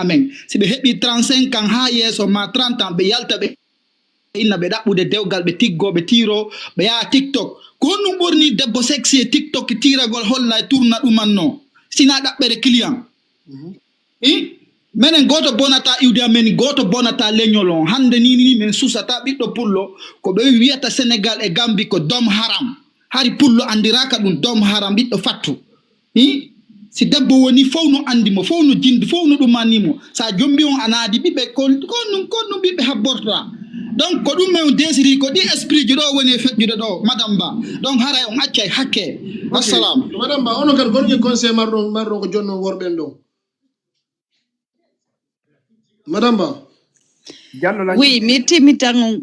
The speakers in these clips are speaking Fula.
amen si ɓe heɓi 35 ans ha yeeso ma 30 ans ɓe yalta ɓe inna ɓe ɗaɓɓude dewgal ɓe tiggoɓe tiro ɓe yaha tiktok ko honɗum ɓorni debbo sexy e tiktok tiragol holla e tourna ɗumanno sina ɗaɓɓere client menen goto bonata iwde amen goto bonata leñol on hande ni min susata ɓiɗɗo pullo ko ɓe wiyata Sénégal e Gambie ko dom haram hari pullo andiraka ɗum dom haram ɓiɗɗo fattu si debbo woni fof no andi mo fof no jindi fof no ɗumannimo sa jombi on anaadi ɓiɓɓe ko ɗum ɓiɓɓe habborta donc ko ɗum men desiri ko ɗi esprit ji ɗo woni e feƴƴude ɗo madame Ba donc haray on accay hakke wassalam madame Ba onon kadi gonƴe conseil marɗon ko jonnon worɓen ɗon madame Ba oui mi timitan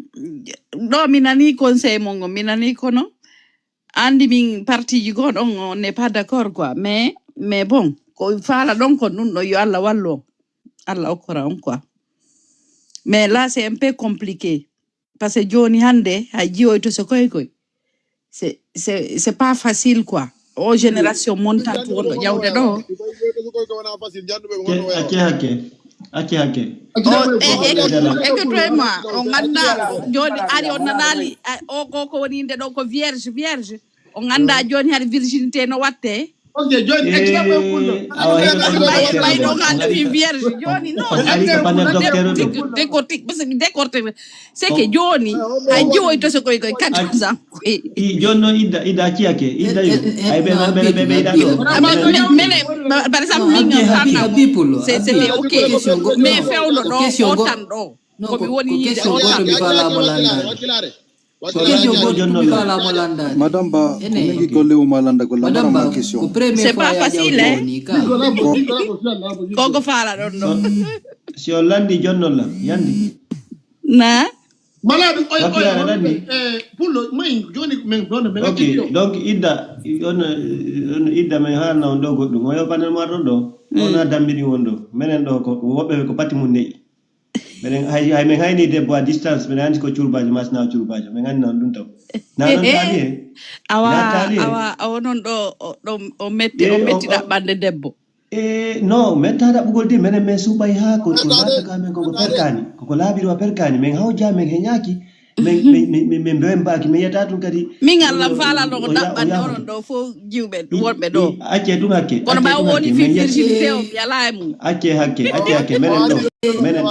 ɗo mi nani conseil mon mi nani kono andi min parti ji gon on n'est pas d'accord quoi mais bon ko faala ɗon ko ɗum ɗo yo Allah wallu Allah okkora on quoi mais là c'est un peu compliqué parce que joni hande hay jiwoyto so koy c'est pas facile quoi o génération montante wonɗo ƴawde ɗo écoutez-moi on ganda joni ari on nanali o ko woni inde ɗo ko vierge on ganda joni har virginité no watte ok joni bay ɗo ganda fi vierge joni non décortique c'est que joni hay jiwoyto so koy 14 ans jonno idda acciyake idda yo ay ɓe mene par exemple min tanna c'était ok mais fewno ɗo o tan ɗo komi woni yide o tan Madame Ba, comment golle o malanda golla ma question. C'est pas facile Koko fala ɗon ɗo. Si o landi jonnon la yandi. Na malade pullo may joni men don men ok donc idda on idda men harna on ɗo goɗɗum o yoɓanen ma ɗon ɗo ona dambini won ɗo menen ɗo ko woɓɓe ko pati mum neyi menen hay men hayni debbo à distance menen andi ko curbajo masna curbajo men andi non ɗum taw na ɗon taali e awa non ɗo o metti ɗaɓɓande debbo non metta ɗaɓɓugol de menen men suɓay ha ko lataka men koko perkani koko laaɓiri wa perkani men hawja men heñaki min mbewen mbaki mi yiyata ɗum kadi min Allah falano ko ɗaɓɓande onon ɗo fof jiwɓe wonɓe ɗo acce ɗum hakke kono ma woni fi virginité o mi ala e mum acce hakke menen ɗo menen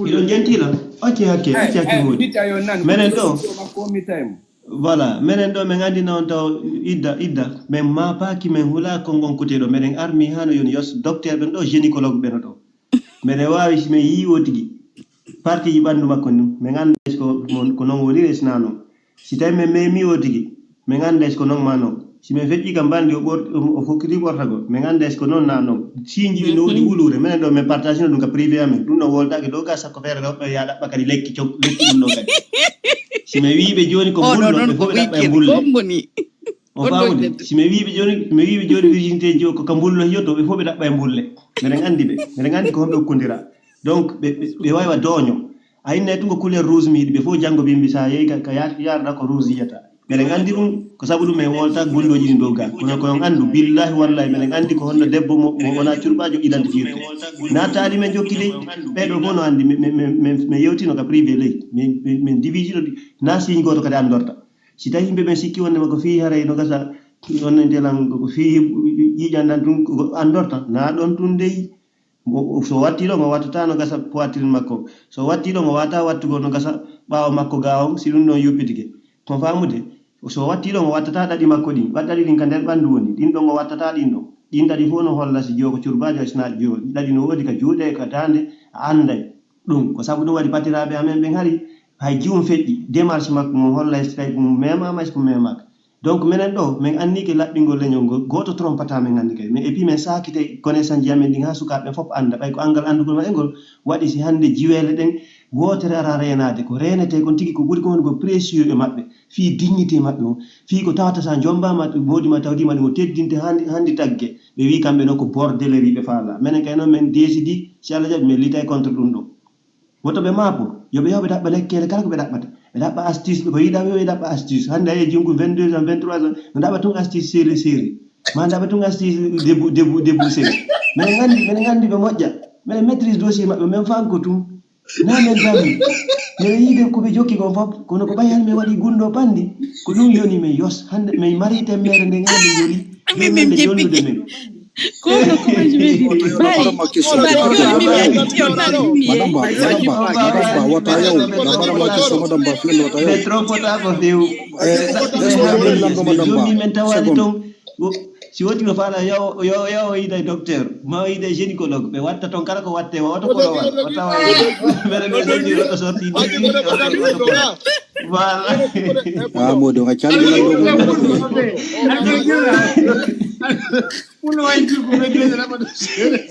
iɗon jentila acce hakke woodi menen ɗo voilà menen ɗo min andi noon taw idda min mapaki min hula kongonkuteɗo minen armi hano yoni yos docteur ɓen ɗo gynécologue ɓeno ɗo minen wawi simin yiwo tigui partie ji ɓandu makko ni min anda ko noon woniri sina noon si tawi min memi o tigui min anda ko noon ma noon simin feƴƴi kam bandi o fokkiti ɓortago min anda ko noon na noon sinji ɗi no woodi wulure minen ɗo min partage no ɗum ka privé amen ɗum ɗon woltaki ɗo ga sakko feere ɗo ya ɗaɓɓa kadi lekki ɗum ɗo kadi simi wiiɓe joni ko bullo ɓe fof ɓe ɗaɓɓa e bulle o famude simi wiiɓe joni virginité jo ko mbullo hiyoto ɓe fof ɓe ɗaɓɓa e bulle minen andi ko homɓe hokkodira donc ɓe wawi wa dooño a innayi tun ko couleur rouge mi yiɗi ɓe fof janggo bimbi sa yeehi ka yarata ko rouge yiyata minen andi ɗum ko saabu ɗum en wolta golloji ɗin dow ga kono koyon andu billahi wallahi minen andi ko honno debbo mo wona curɓajo identifié nattali men jokki leydi ɓeɗo fof no andi min yewtino ka privé leydi min divise ɗo na signe goto kadi andorta si tawi yimɓe ɓen sikki wondema ko fi haray no gasa onne ndelan ko fi yiƴandan tun ko andorta na ɗon tun dey so watti ɗo mo wattata no gasa poitrine makko so watti ɗo mo wata wattugo no gasa ɓawo makko ga on si ɗum ɗon yoppitike ko famude so watti ɗo mo wattata ɗaɗi makko ɗin ɓaɗɗaɗi ɗin ka nder ɓandu woni ɗin ɗon o wattata ɗin ɗo ɗin ɗaɗi fof no holla si joko curbajo sinaɗi jo ɗaɗi no woodi ka juuɗe ka dande a anday ɗum ko saabu ɗum waɗi batiraɓe amen ɓen hari hay jiwum feƴƴi démarche makko mo holla tawi ɗum memama ko memaka donc minen ɗo min annike laɓɓingol leñol ngol goto trompata min andi kay mais et puis min sakite connaissance ji amen ɗin ha sukaɓe fof anda ɓay ko angal andugol ma e ngol waɗi si hande jiwele ɗen wotere ara renade ko renete kon tigui ko ɓuuri ko woni ko précieux e maɓɓe fi dignité maɓɓe o fi ko tawata sa jombama moɗima tawdima ɗum o teddinte handi taggue ɓe wi kamɓe noon ko bordellerie ɓe faala minen kay noon min décidi si Allah jaɓi min litay contre ɗum ɗo woto ɓe maapo yoɓe yawɓe ɗaɓɓa lekkele kala ko ɓe ɗaɓɓata ɓe ɗaɓɓa astuce ko yiɗa ɓe ɗaɓɓa astuce hannde ayi jungo 22 ans 23 ans no ɗaɓɓa tun astuce série ma ɗaɓɓa tun astuce début série minen nganndi ɓe moƴƴa minen maîtrise dossier maɓɓe min fanko tun na men jami minen yiide koɓe jokki kon fof kono ko ɓayi han min waɗi gunndo panndi ko ɗum yoni min yos hannde min mari temmere nde ngandi yori jominde jollude men Kono kuma jimi. Madam Makisho. Madam Ba, what are you? Madam Makisho, Madam Ba, feel what are you? Metropota ko few. Si woti ko fala yo ida docteur ma ida gynécologue be watta ton kala ko watte wa wato ko wata wa mere be jodi wato sorti voilà modo nga calli la Uno vai più come dire la mano serie.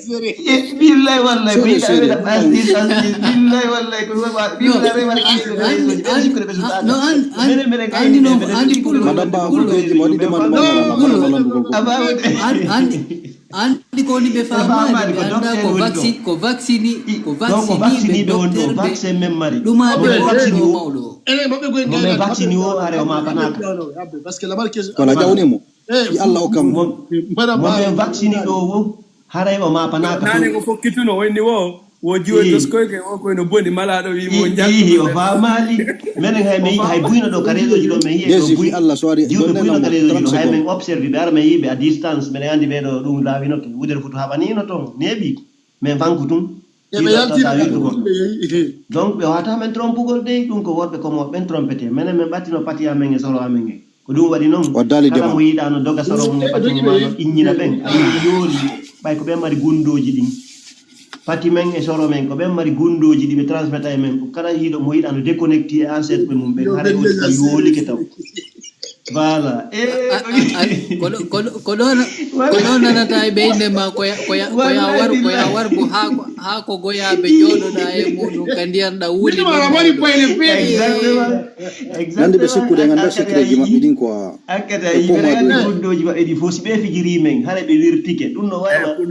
billahi wallahi billahi da asti billahi wallahi ko ba billahi wala Madam Ba, modi andi ko ni be fama ko vaccine be docteur vaccine même mari duma be vaccine mawdo me vaccine o are o ma kanaka parce que la marque wala jawni mo Allah o kam mo me vaccine do wo haray o ma panaka nane ko fokkituno wonni wo jiwo to skoyke o ko no boni malado wi mo janggi o famali menen hay buyno do karejo do men yiye do buy Allah so ari do buyno karejo do hay men observe be ar men yibe a distance men andi be do dum lawi no wudere futu habani no ton nebi men fankutum donc be wata men trompugol de dum ko worbe ko mo ben trompete menen men battino pati amen e solo amen ko dum wadi non kala mo yida no doga soro mo pati mo innina ben ay yoli bay ko be mari gundoji din pati men e soro men ko be mari gundoji di be transmetta e men kala yido mo yida no déconnecter e ancêtre men be hare o yoli ke taw voilà ko don na tay be inde ma ko ya war bu ha ko goya be jodo da e mudu kandian da wuli nande be sikkude nganda secret ji mabbe din ko akata yibe gundoji mabbe di fosi be fijiri men hare be wirtike dum no wayma ko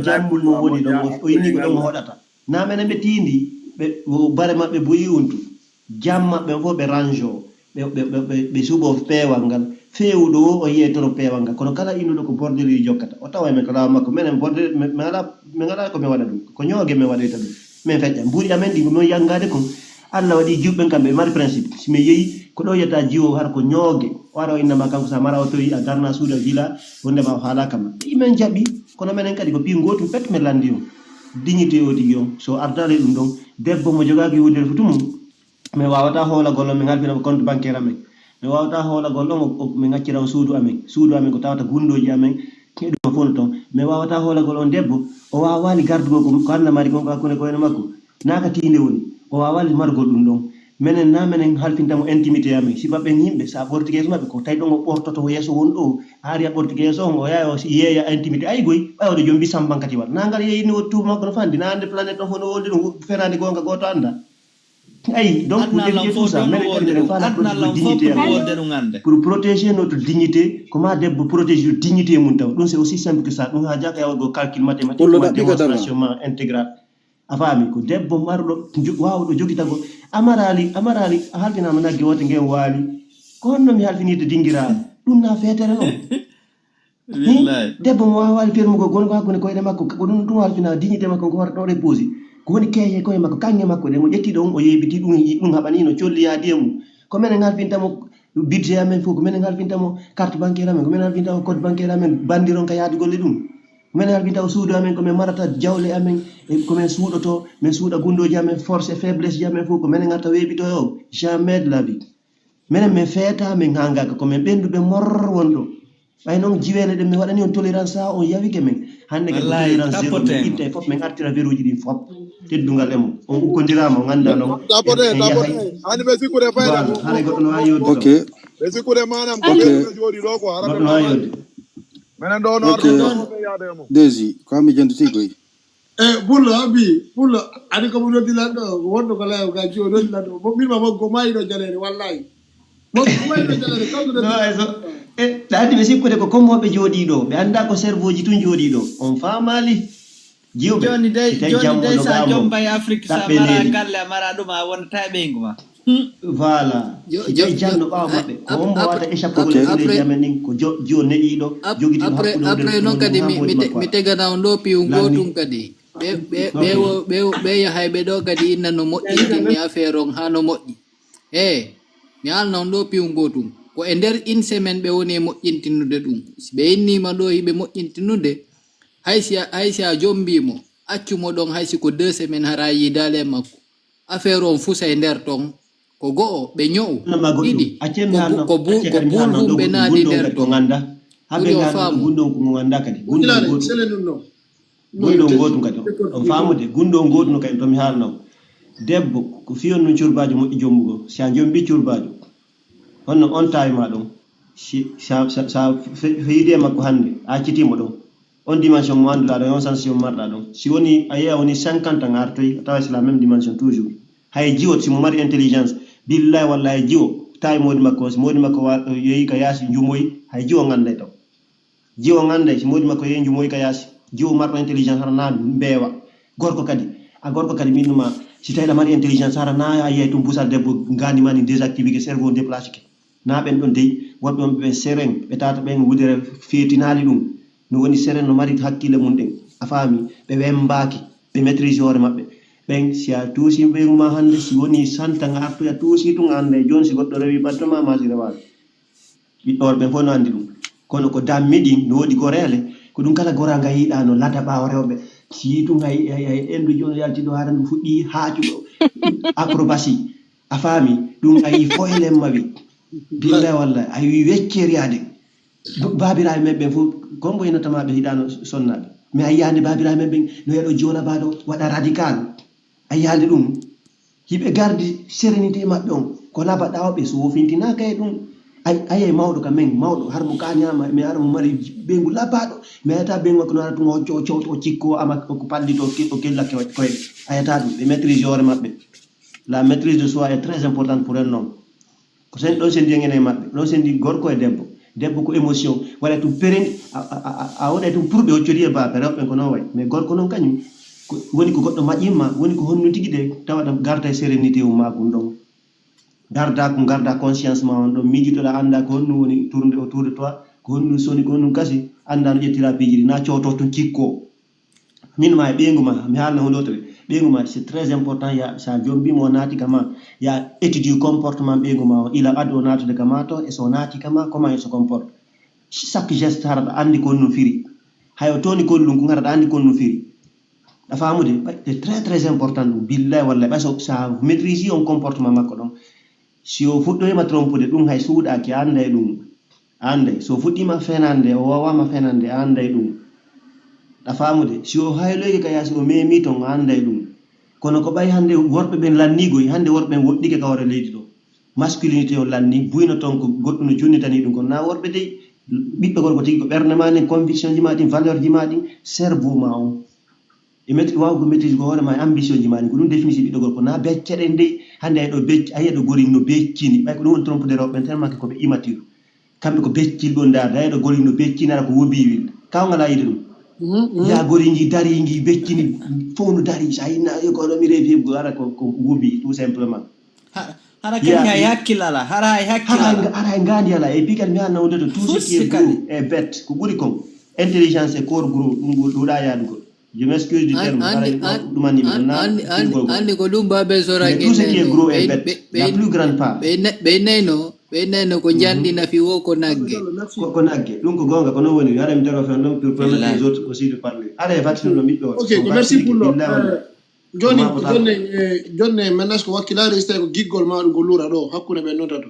jambul mo woni do o yini ko do hodata na men be tindi be bare mabbe buyi untu jamma be fo be ranjo be subo pewangal fewdo o yetoro pewangal kono kala inudo ko bordeli jokkata o tawa men ko la makko menen bordel me ngala ko me wada dum ko nyoge me wada dum men fejja mburi amen di mo yangade ko Allah wadi jubben kambe mari principe si me yeyi ko do yata jiwo har ko nyoge waro inna makanko sa mara o to yi a garna suuda villa wonde ma hala kam imen jabi kono menen kadi ko pi gotum pet me landi o dignité o di yon so ardale dum don debbo mo jogaki wudel futum me wawata hola gollo min halfina ko compte bancaire amen me wawata hola gollo min ngaccira suudu amen ko tawata gundoji amen kedo fon ton me wawata hola gollo debbo o wawali gardugo ko kanna mari ko ko ne makko naka tinde woni o wawali margol dum don menen na menen halfinta mo intimité amen si babbe yimbe sa bortigues mabbe ko tay don o bortoto yeso wondo ari bortigues on o yayo yeya intimité ay goy bawde jombi sambankati wat nangal yeyi ni wottu makko no fandi na ande planète on hono woldi no ferandi gonga goto anda ay donc pour dévier tout ça pour protéger notre dignité comment debbo protéger notre dignité mun taw donc c'est aussi simple que ça donc ha jaka yawo calcul mathématique démonstration intégral afami ko debbo mardo wawdo jogitago amarali halfina ma nagge wote ngem wali ko honno mi halfinide dingira dum na fetere on debbo mo wawali fermugo gonko hakkunde koyde makko ko dum halfina dignité makko ko war do reposer ko woni keye koye makko kange makko de mo ƴetti ɗon o yeɓiti ɗum haɓanino colli yaadiyemu ko menen halfintamo budget amen fof ko menen halfintamo carte bancaire amen ko menen halfintamo code bancaire amen bandiron ka yaadi golle ɗum ko menen halfintamo suudu amen komin marata jawle amen komin suuɗoto min suuɗa gundoji amen force et faiblesse ji amen fof ko menen garta weeɓito o jamais de la vie minen min feeta min hangaka komin ɓenduɓe mor wonɗo ɓay noon jiwele ɗe mi waɗani on tolérance sa on yawike men hande ke tolérance zéro min itta e fof min artira veruji ɗin fof teddungal emo on ukkodirama o ganda noon hani ɓe sikkude fayda haray goɗɗo no wawi yodde ok ɓe sikkude manam ko ɓe jooɗi ɗo ko goɗɗo no wawi yodde minen ɗo no yaademo Desi ko mi janditi koy bullo ani ko mo noddilan ɗo wonɗo ko layo ga jiwo noddilan ɗo mo ɓirma mo ko mayiɗo jalede wallahi mo mayiɗo jalede kamɗo ɗaadi ɓe sikkude ko comme hoɓe jooɗiɗo ɓe anda ko cerveau ji tun jooɗiɗo on famali jiwɓe joni day sa jombay Afrique sa mara galle mara ɗum a wonata ɓeygu ma Voilà. Si jay janno ɓaawo maɓɓe ko wonmo wata échappe ko le jamen nin ko jo neɗiɗo jogiti après non kadi mi tegana on ɗo piyu gotum kadi ɓe yahay ɓe ɗo kadi inna no moƴƴintini affaire on ha no moƴƴi mi alna on ɗo piyu gotum ko e nder une semaine ɓe woni e moƴƴintinude ɗum si ɓe innima ɗo hiɓe moƴƴintinude haysi a jombimo accumo ɗon haysi ko 2 semaines hara yidale makko affaire on fusa e nder ton ko go'o ɓe ño'u ɗiɗi ko bulhum ɓe naadi nder ton ɓuri o faamu gundon ko ganda kadi gundon gotum kadi on faamude gundon gotum kadi to mi haalno debbo ko fiyon no curbajo moƴƴi jombugo sa jombi curbajo honno on tawi ma ɗon sa feyide makko hande a citimo ɗon on dimension mo anduɗa ɗon on sensation marɗa ɗon si woni a yiya woni 50 ans artoyi tawa c'est la même dimension toujours hay jiwo si mo mari intelligence billahi wallahi jiwo tawi modi makko si modi makko yeyi ka yaasi jumoyi hay jiwo ngande taw jiwo ngande si modi makko yeyi jumoyi ka yaasi jiwo marɗo intelligence hara na mbeewa gorko kadi minnuma si tawi ɗa mari intelligence hara na a yiyay tum pusal debbo ngandimani désactivé cerveau déplacique na ɓen ɗon dey woɓɓe on ɓe serein ɓe tata ɓen wudere feetinali ɗum no woni serein no mari hakkille mum ɗen a faami ɓe wembaki ɓe maîtrise hoore maɓɓe ɓen si a tuusi ɓeyguma hande si woni santanga artoya tuusi tun ande joni si goɗɗo rewi battema ma si rewaɗo ɓiɗɗore ɓen fof no andi ɗum kono ko dammiɗi no woodi gorele ko ɗum kala gora nga yiɗa no lada ɓawo rewɓe si tun hay endu joni yaltiɗo hara ndu fuɗɗi haajuɗo acrobatie a faami ɗum ayi foylen mawi billahi wallahi a wi wecceriyade babiraɓe men ɓen fof gombo yenotama ɓe hiɗano sonnaɓe mais a yiyande babiraɓe men ɓen no yeɗo jona baɗo waɗa radical a yiyande ɗum hiɓe gardi sérénité maɓɓe on ko labaɗawoɓe so wofintinaka e ɗum ayay mawɗo ka men mawɗo har mo kañama mi ara mo mari ɓeygu labaɗo mi ayata ɓeygu makko no ara tum o cikko ama ko pallito o kellake koye ayata ɗum ɓe maîtrise hoore maɓɓe la maîtrise de soi est très importante pour un homme ko sen ɗon sendi ngene maɓɓe ɗon sendi gorko e debbo ko émotion waɗa tum perendi a waɗa tum pour ɓe hoccori e bape rewɓe ko noon way mais gorko noon kañum woni ko goɗɗo maƴimma woni ko honno tigui de tawaɗa garda e sérénité um ma ɗum ɗon garda conscience ma on ɗon miijitoɗa anda ko honno woni tourde autour de toi ko honno soni ko honno kasi anda no ƴettira piiji ɗi na coto ton cikko min ma e ɓeygu ma mi haalna honɗotoɓe ɓeygu ma c'est très important ya sa jombima o naati kama ya étudie comportement ɓeygu ma o ila adu o natude kama to e so naati kama comment il se comporte chaque geste haraɗa andi ko honno firi hay o toni kollum ko haraɗa andi ko honno firi a famude c'est très très important ɗum billahi wallahi ɓay so sa maîtrise on comportement makko ɗon si o fuɗɗoyima trompude ɗum hay suuɗaki anday ɗum anday so fuɗɗima fenande o wawama fenande anday ɗum a famude si o hayloyke ka yaasi o memi ton anday ɗum kono ko ɓay hande worɓe ɓen lannigoy hande worɓe ɓen woɗɗike kawre leydi ɗo masculinité o lanni buyno ton ko goɗɗum no jonnitani ɗum kono na worɓe dey ɓiɓɓe gorko tigui ko ɓerde ma ɗin conviction ji ma ɗin valeur ji ma ɗin cerveau ma on e wawgo maîtrise ko hoore ma e ambition ji ma ɗin ko ɗum définisi ɓiɗɗo gorko na becce ɗen dey hande ayiɗo becci ayiɗo gorin no beccini ɓay ko ɗum woni trompe de rewɓe tellement koɓe immature kamɓe ko beccil ɗon darde ayiɗo gorin no beccini ara ko wobiwil kawgal a yiide ɗum ya goriji dariji beccini fof no dari sa yinna koɗo mi reefi hebgo ara ko wobi tout simplement hara kañum hay hakkillala hara e gandi ala et puis kadi mi halna wonde to tout ce qui est gros et bête ko ɓuuri kon intelligence et corps gros ɗum ɗuɗa yaadugol je m'excuse du terme andi ko ɗum babe sorange tout ce qui est gros et bête la plus grande part ɓe nayno ko janɗi nafi wo ko nagge ko nagge ɗum ko gonga ko noon woni haɗa mi taro fen ɗon pour permettre les autres aussi de parler aɗa e wattinoɗo ɓiɗɗo ok merci pour jonne maintenant ko wakkilare so tawi ko giggol maɗum ko luura ɗo hakkude ɓen noon tato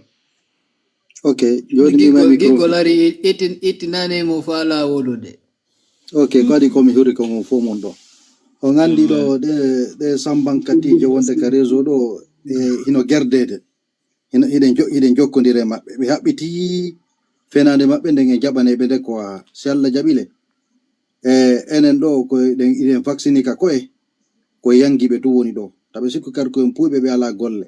ok joni giggol ari ittinanimo fa lawolude ok ko adi komi huri ko mo fo mon ɗo o gandi ɗo ɗe sambankatije wonde ka réseau ɗo hino gerdede hiɗen jokkodire maɓɓe ɓe haɓɓiti fenade maɓɓe nden e jaɓaneɓe nde ko si Allah jaɓile enen ɗo ko iɗen vaccine ka koye ko yangiɓe tu woni ɗo taɓe sikku kadi koyen puyɓe ɓe ala golle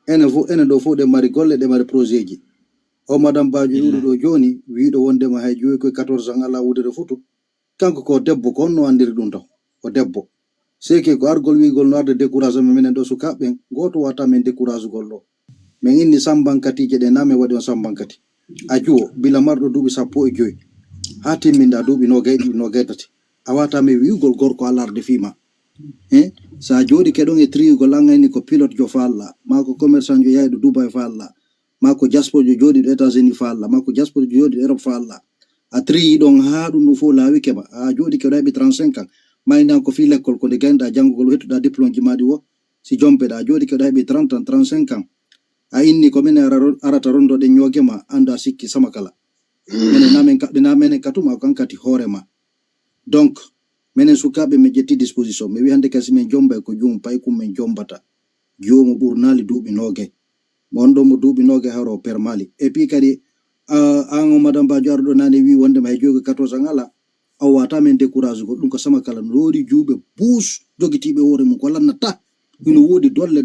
enen ɗo fof ɗe mari golle ɗe mari projet ji o madame Badio ɗuɗo ɗo joni wiɗo wondema hay joyi koye 14 ans ala wudere futu kanko ko debbo ko honno andiri ɗum taw ko debbo seke ko argol wigol no arde découragement minen ɗo sukaɓeɓen goto wata men décourage gol ɗo men inni sambankati je de name wadi on sambankati ajuo bila mardo dubi sappo e joyi hati minda dubi no gaydati awata mi wiugol gorko alarde fima sa jodi kedon e trigo langani ko pilote jo falla mako commerçant jo yaydo Dubai falla mako jaspo jo jodi do États-Unis falla mako jaspo jo jodi Europe falla a tri don haadu no fo lawi keba a jodi kedo hebi 35 ans mayna ko fi l'école ko de ganda jangugol hettuda diplôme ji madi wo si jompe da jodi kedo hebi 30 ans 35 ans a inni ko men arata rondo de nyogema anda sikki sama kala menen namen katuma kankati horema donc menen sukabe me jetti disposition me wi hande kasi men jomba ko jum pay kum men jombata jomo burnali dubi noge mondo mo dubi noge haro per mali et puis kadi an madame Badiardo nane wi wonde may joge 14 ngala awata men décourage ko dum ko sama kala lori jube bus jogitibe wore mun ko lannata ino wodi dolle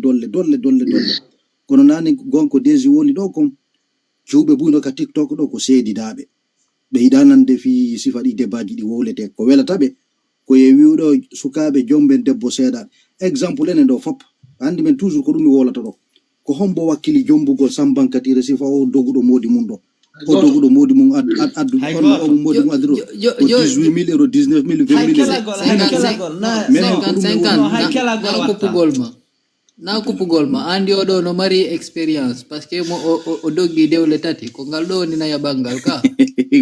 kono nane gonko desi woni do kom jube buno ka TikTok do ko seedi dabe be hidanande fi sifadi debaji di wolete ko welata be ko yewiudo sukabe jomben debbo seeda exemple enen do fop andi men toujours ko dum wolata do ko hombo wakili jombugol sambankati resifa o dogudo modi mun do o dogudo modi mun addu o modi mun addu 18000 euros 19000 20000 na kupugol ma andi odo no mari experience parce que mo o doggi dewle tati ko ngal do ni na yabangal ka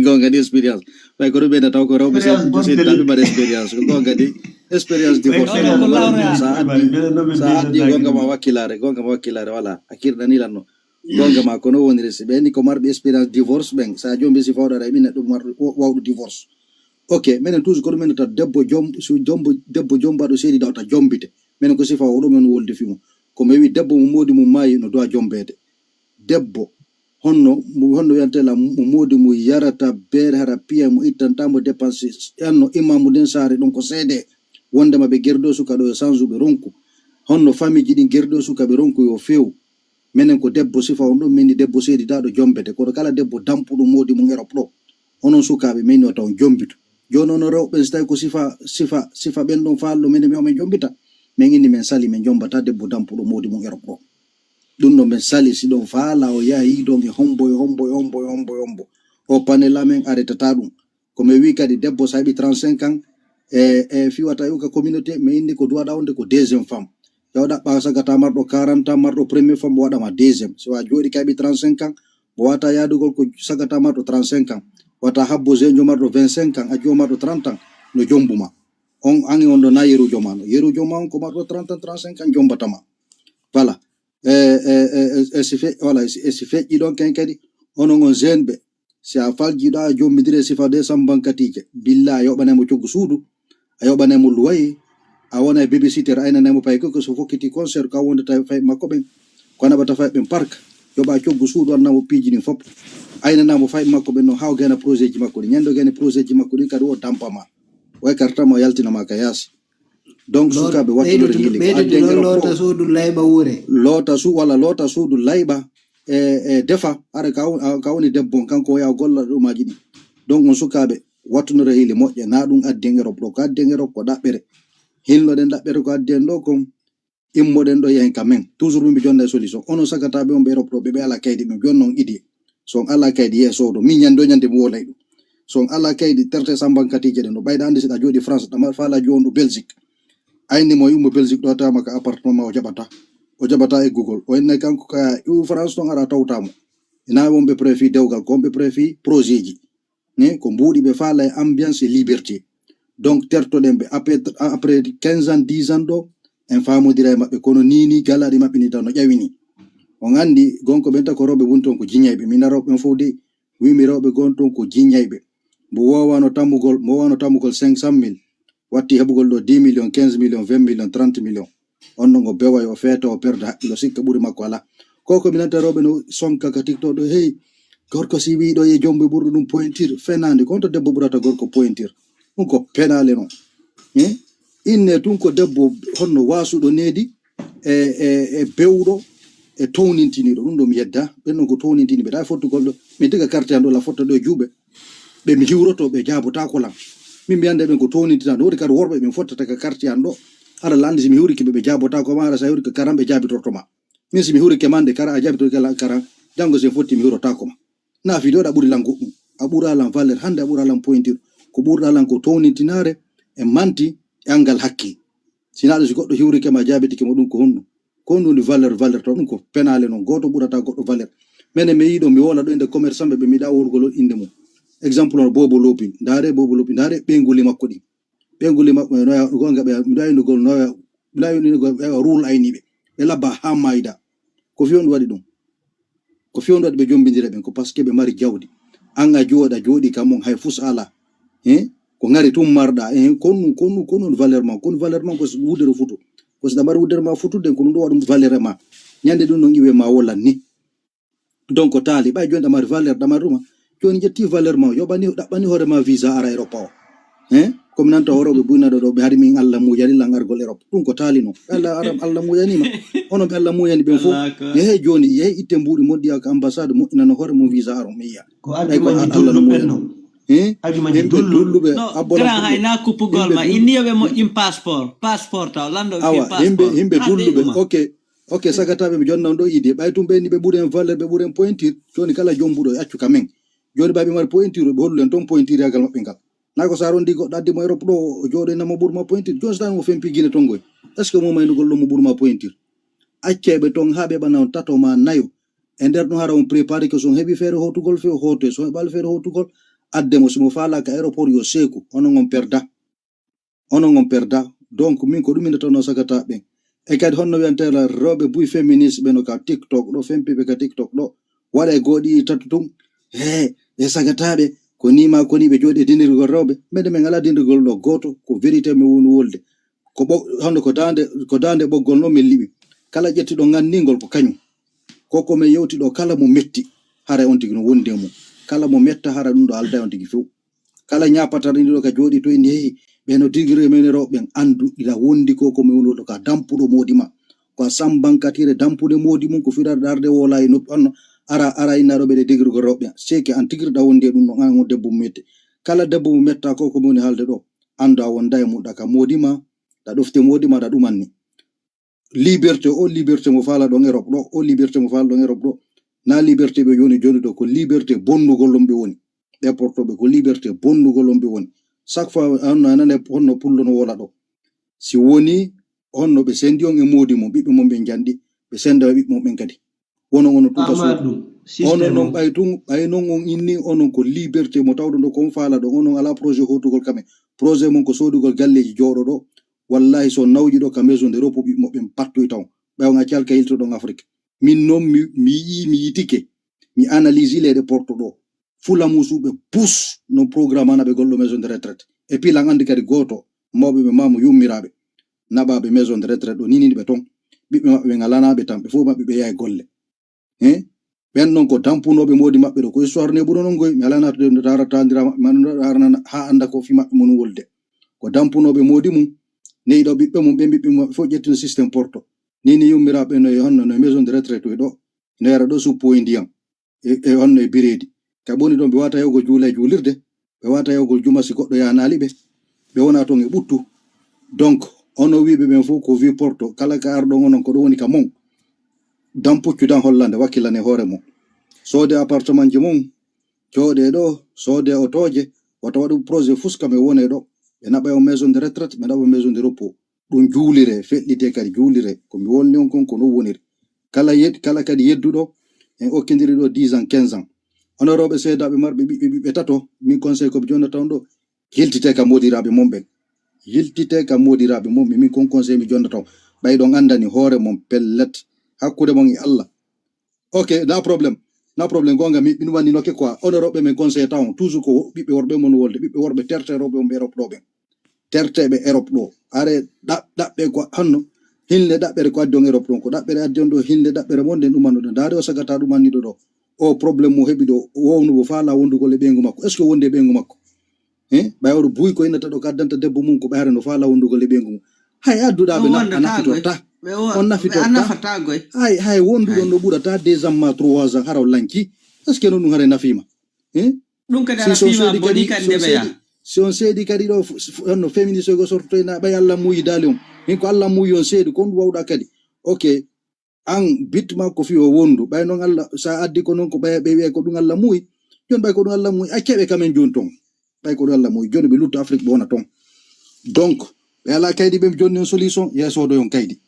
gonga di experience bay ko be na taw ko rawbe sen tabi ba experience ko gonga di experience di force sa adi gonga ma wakilare wala akir dani lanno gonga ma ko no woni resi be ni ko marbe experience divorce ben sa jombe si fawda ray min do mar wawdu divorce ok menen toujours ko men ta debbo jomba do sedi dawta jombite men ko sifa o men wolde fimo ko me wi debbo mo modi mo mayi no do jombede debbo honno yantela mo modi mo yarata ber hara piya mo ittanta mo dépenser yanno imamu den sare don ko sede wonde mabe gerdo suka do sanzu be ronku honno famille jidi gerdo suka be ronku yo few menen ko debbo sifa on do meni debbo sedi dado jombede ko kala debbo dampudo modi mo ngero pro onon suka be meni o taw jombitu jono no rewbe stay ko sifa ben don fallo menen mi o men jombita men inni men sali men jombata debbo dampudo modi mo ngero pro dum no men sali si don faala o yahi don e hombo o panela men aretata dum ko me wi kadi debbo sabi 35 ans fi wata yo ka communauté me indi ko duwada onde ko deuxième femme yawda ba sagata mardo 40 ans mardo premier femme wada ma deuxième so wa jodi kabi 35 ans bo wata yadugol ko sagata mardo 35 ans wata habbo zenjo mardo 25 ans a jo mardo 30 ans no jombuma on angi on do na yeru jomano ko mardo 30 ans 35 ans jombatama voilà si fait donc kadi onon zenbe si a falji da jommidire sifa de sambankatije billa yobane mo ciogu suudu ayobane mo luwayi a wona babysitter ayna nemo pay ko so fokiti concert ka wonde tay fay makko ben ko na bata fay ben park yoba ciogu suudu annamo piji ni fop ayna namo fay makko ben no haw gena projet ji makko nyando gena projet ji makko ni kadi o tampama way karta mo yaltina maka yasi donc sukabe watto hili lota suudu layba wure lota suudu layba defa are ka woni debbo kanko ya golla do maji ni donc on sukabe watto hili mojje na dum addengero pro ka addengero ko dabbere hilno den dabbere ko adden do kom immoden do yen kamen toujours mi jonda solution ono sakata be on be ropro be ala kaydi mi jonnon idi so ala kaydi yeso do mi nyando nyande mo wolay do so ala kaydi terte sambankati jede no bayda ande sida jodi France dama fala jondo Belgique ayni mo yummo Belgique do ta maka appartement o jabata e Google o en kanko ka France ton ara tawtamo ina wonbe préfi dewgal ko be préfi projet ji ne ko mbudi be fala ambiance et liberté donc terto dembe après 15 ans 10 ans do en famo dire mabbe kono nini galadi mabbe ni tan no jawini on andi gonko benta ko robe wonton ko jinyaybe min robe fowde wi mi robe gonton ko jinyaybe bo wawano tamugol 500,000 watti hebugol do 10 millions 15 millions 20 millions 30 millions onno go bewa yo feto o perda hakkilo sikka buri makko ala koko minanta robe no sonka ka TikTok do hey gorko si wi do e jombe burdo dum pointir fenande konto debbo burata gorko pointir ko penale no inne tun ko debbo honno wasudo nedi e bewdo e townintini do dum do mi yedda benno ko townintini be da fotto goldo mi diga carte ando la fotto do jube be mi hiwroto be jabota ko lam min biande ben ko townintina do kadi worbe min fottata ka carte ando ara landi mi hiwriki be jabota ko mara sa hiwriki karambe jabitortoma min si mi huri kemande kara a jaɓi to kala kara jango sen fotti mi huro takoma na video da ɓuri lan goɗɗum a ɓura lan valeur hande a ɓura lan pointir ko ɓurɗa lan ko townintinare e manti e angal hakke sina ɗo si goɗɗo hiwri kema jaɓitike mo ɗum ko honɗum ko honɗum valeur to ɗum ko penale noon goto ɓurata goɗɗo valeur mene mi yiɗo mi wola ɗo inde commerçant ɓe mi yiɗa worgol inde mum exemple on bobo lopi ndare ɓeyguli makko ɗi ɓeyguli makko noya gonga ɓe miɗayinugol noya rule ayniɓe ɓe labba ha mayda ko fi on waɗi ɗum ko fi on waɗi ɓe jombidira ɓen ko par ce que ɓe mari jawdi an a jooɗi kamon hay fus ala ko ngari tum marɗa konnon valeur ma kon valeur ma ko wudere futu ko so mari wudere ma futude ko ɗum ɗo waɗum valeur ma ñande ɗum non iwe ma wolan ni donc taali ɓay joni ɗamari valeur ɗamari ɗuma joni jetti valeur ma ɗaɓɓani hoore ma visa ara Europe o comme nanta horoɓe buynaɗo ɗo ɓe hari min Allah muyanilla ngargol Europe ɗum ko taali noon Allah muyanima onon ɓe Allah muyani ɓen fof yehe joni yehe itte mbuɗi moƴƴi ka ambassade moƴƴinano hoore mum visa aro mi yiya ko argument dulluɓe no argument dulluɓe grand hayna kuppugol ma inniyoɓe moƴƴin passeport taw lando himɓe dulluɓe ok sagataɓe mi jonnan ɗo idi ɓay tum ɓeni ɓe ɓuuri en valeur ɓe ɓuuri en pointure joni kala jombuɗo e accu kamen joni ɓaɓe mari pointure ɓe hollulen toon pointure yagal maɓɓe ngal na ko sarondi goɗɗo addimo Europe ɗo o jooɗoynamo ɓuurma pointure joni so tan mo fempi guine ton goy est ce que momaynugol ɗo mo ɓuurma pointure acceɓe toon ha ɓe ɓana on tato ma nayo e nder ɗum hara on préparé que son heeɓi feere hotugol fe hoto so heɓali feere hotugol addemo somo falaka aéroport yo seeku onon on perda donc min ko ɗum inetano sagata ɓen e kadi honno wiyantela rewɓe buy féministe ɓe no ka TikTok ɗo fempiɓe ka TikTok ɗo waɗa e gooɗi tatu tum e sagataɓe ko nima ɓe jooɗi e dindirgol rewɓe mbeɗe min ala dindirgol ɗo goto ko vérité mi woni wolde honno ko dande ɓoggol noon min liɓi kala ƴettiɗo nganndigol ko kañum koko min yewti ɗo kala mo metti hara on tigi no wondi e mum kala mo metta hara ɗum ɗo alda on tigi few kala ñapatari ɗo ka jooɗi to eni heehi ɓeno digre men rewɓe ɓen andu ila wondi ko min woni ɗo ka dampuɗo moodi ma ko a sambankatire dampude moodi mum ko firade ɗarde wola e noppi onno ara innaɗo ɓeɗe digrugol rewɓe seki an tigirɗa wondi e ɗum ɗon an on debbo mo mette kala debbo mo metta ko min woni haalde ɗo andu a wonda e muɗa ka moodi ma ɗa ɗofte moodi ma ɗa ɗumanni liberté mo fala ɗon Europe ɗo liberté mo fala ɗon Europe ɗo na liberté ɓe joni ɗo ko liberté bonnugol on ɓe woni ɓe portoɓe ko liberté bonnugol on ɓe woni chaque fois anno anane honno pullo no wola ɗo si woni honno ɓe sendi on e moodi mum ɓiɓɓe mum ɓe janɗi ɓe senda ɓiɓɓe mum ɓen kadi wonon ono tuta onon noon ɓay noon on inni onon ko liberté mo tawɗo ɗo kon faala ɗo onon ala projet hotugol kamen projet mum ko sodugol galleji jooɗo ɗo wallahi so nawji ɗo ka maison de repos ɓiɓɓe moɓɓen pattoy taw ɓayon a calka yilto ɗon Afrique min noon mi yitike mi analyse leɗe porto ɗo fulamusuɓe pus no programme anaɓe golɗo maison de retraite et puis lan andi kadi goto mawɓe ɓe mamo yummiraɓe naɓaɓe maison de retraite ɗo ninini ɓe toon ɓiɓɓe maɓɓe ɓe ngalanaɓe tan ɓe fof maɓɓe ɓe yaha golle ɓen noon ko dampunoɓe moodi maɓɓe ɗo ko histoire ne ɓuuro noon goy mi alana harana ha anda ko fi maɓɓe mon wolde ko dampunoɓe moodi mum neyi ɗo ɓiɓɓe mum ɓiɓɓe maɓɓe fof ƴettino systéme porto nini yummiraɓe no honno no maison de retraite ɗo no yara ɗo suppo e ndiyam e honno e biredi ka ɓoni ɗon ɓe wata yawgol juula e juulirde ɓe wata yawgol juma si goɗɗo yanali ɓe wona toon e ɓuttu donc ono wiɓe ɓen fof ko wi porto kala ka arɗon onon ko ɗo woni ka mon dan puccudan hollande wakkilane hoore mum soode appartement ji mum jooɗe ɗo soode otoje wata waɗu projet fuska ɓe wone ɗo ɓe naɓa o maison de retraite ɓe naɓa maison de repos ɗum juulire feƴƴite kadi juulire ko mi wolni on kon ko ɗum woniri kala kadi yedduɗo en okkidiri ɗo 10 ans 15 ans ono rewɓe seedaɓe marɓe ɓiɓɓe tato min conseil koɓe jonnata on ɗo yiltite ka modiraɓe mum ɓen yiltite ka modiraɓe mum min kon conseil mi jonnata on ɓay ɗon andani hoore mum pellet hakkude mon e Allah ok na probléme gonga min wandi nokke quoi ono rewɓe min conseil taw toujours ko ɓiɓɓe worɓe mon wolde ɓiɓɓe worɓe terte rewɓe on ɓe Europe ɗo ɓen terteɓe Europe ɗo are ɗaɓɓe ko hanno hilne ɗaɓɓere ko addi on Europe ɗon ko ɗaɓɓere addi on ɗo hilne ɗaɓɓere monde ɗumano ɗo ndaari o sagata ɗumanniɗo ɗo o probléme mo heɓi ɗo wownugo faala wondugol e ɓeygu makko est ce que wonde e ɓeygu makko ɓayawɗo buuy ko innata ɗo ko addanta debbo mum ko ɓayre no faala wondugol e ɓeygu mum hay adduɗaɓe nafitorta on nafitorta hay wonduɗon no ɓurata 2 ans ma 3 ans hara o lanki est ce que noon ɗum hara nafima ɗum kadi nafima boni kadi ndeɓeya si on seedi kadi ɗo no féministe go sortoyna ɓay Allah muuyi daali on min ko Allah muuyi on seedi ko ɗum wawɗa kadi ok an bitma ko fi o wondu bay non Allah sa addi ko non ko be wi ko dum Allah muy jon bay ko dum Allah muy akebe kamen jon ton bay ko dum Allah muy joni be lutto Afrique bona ton donc be ala kaydi be jonni solution yeso do yon kaydi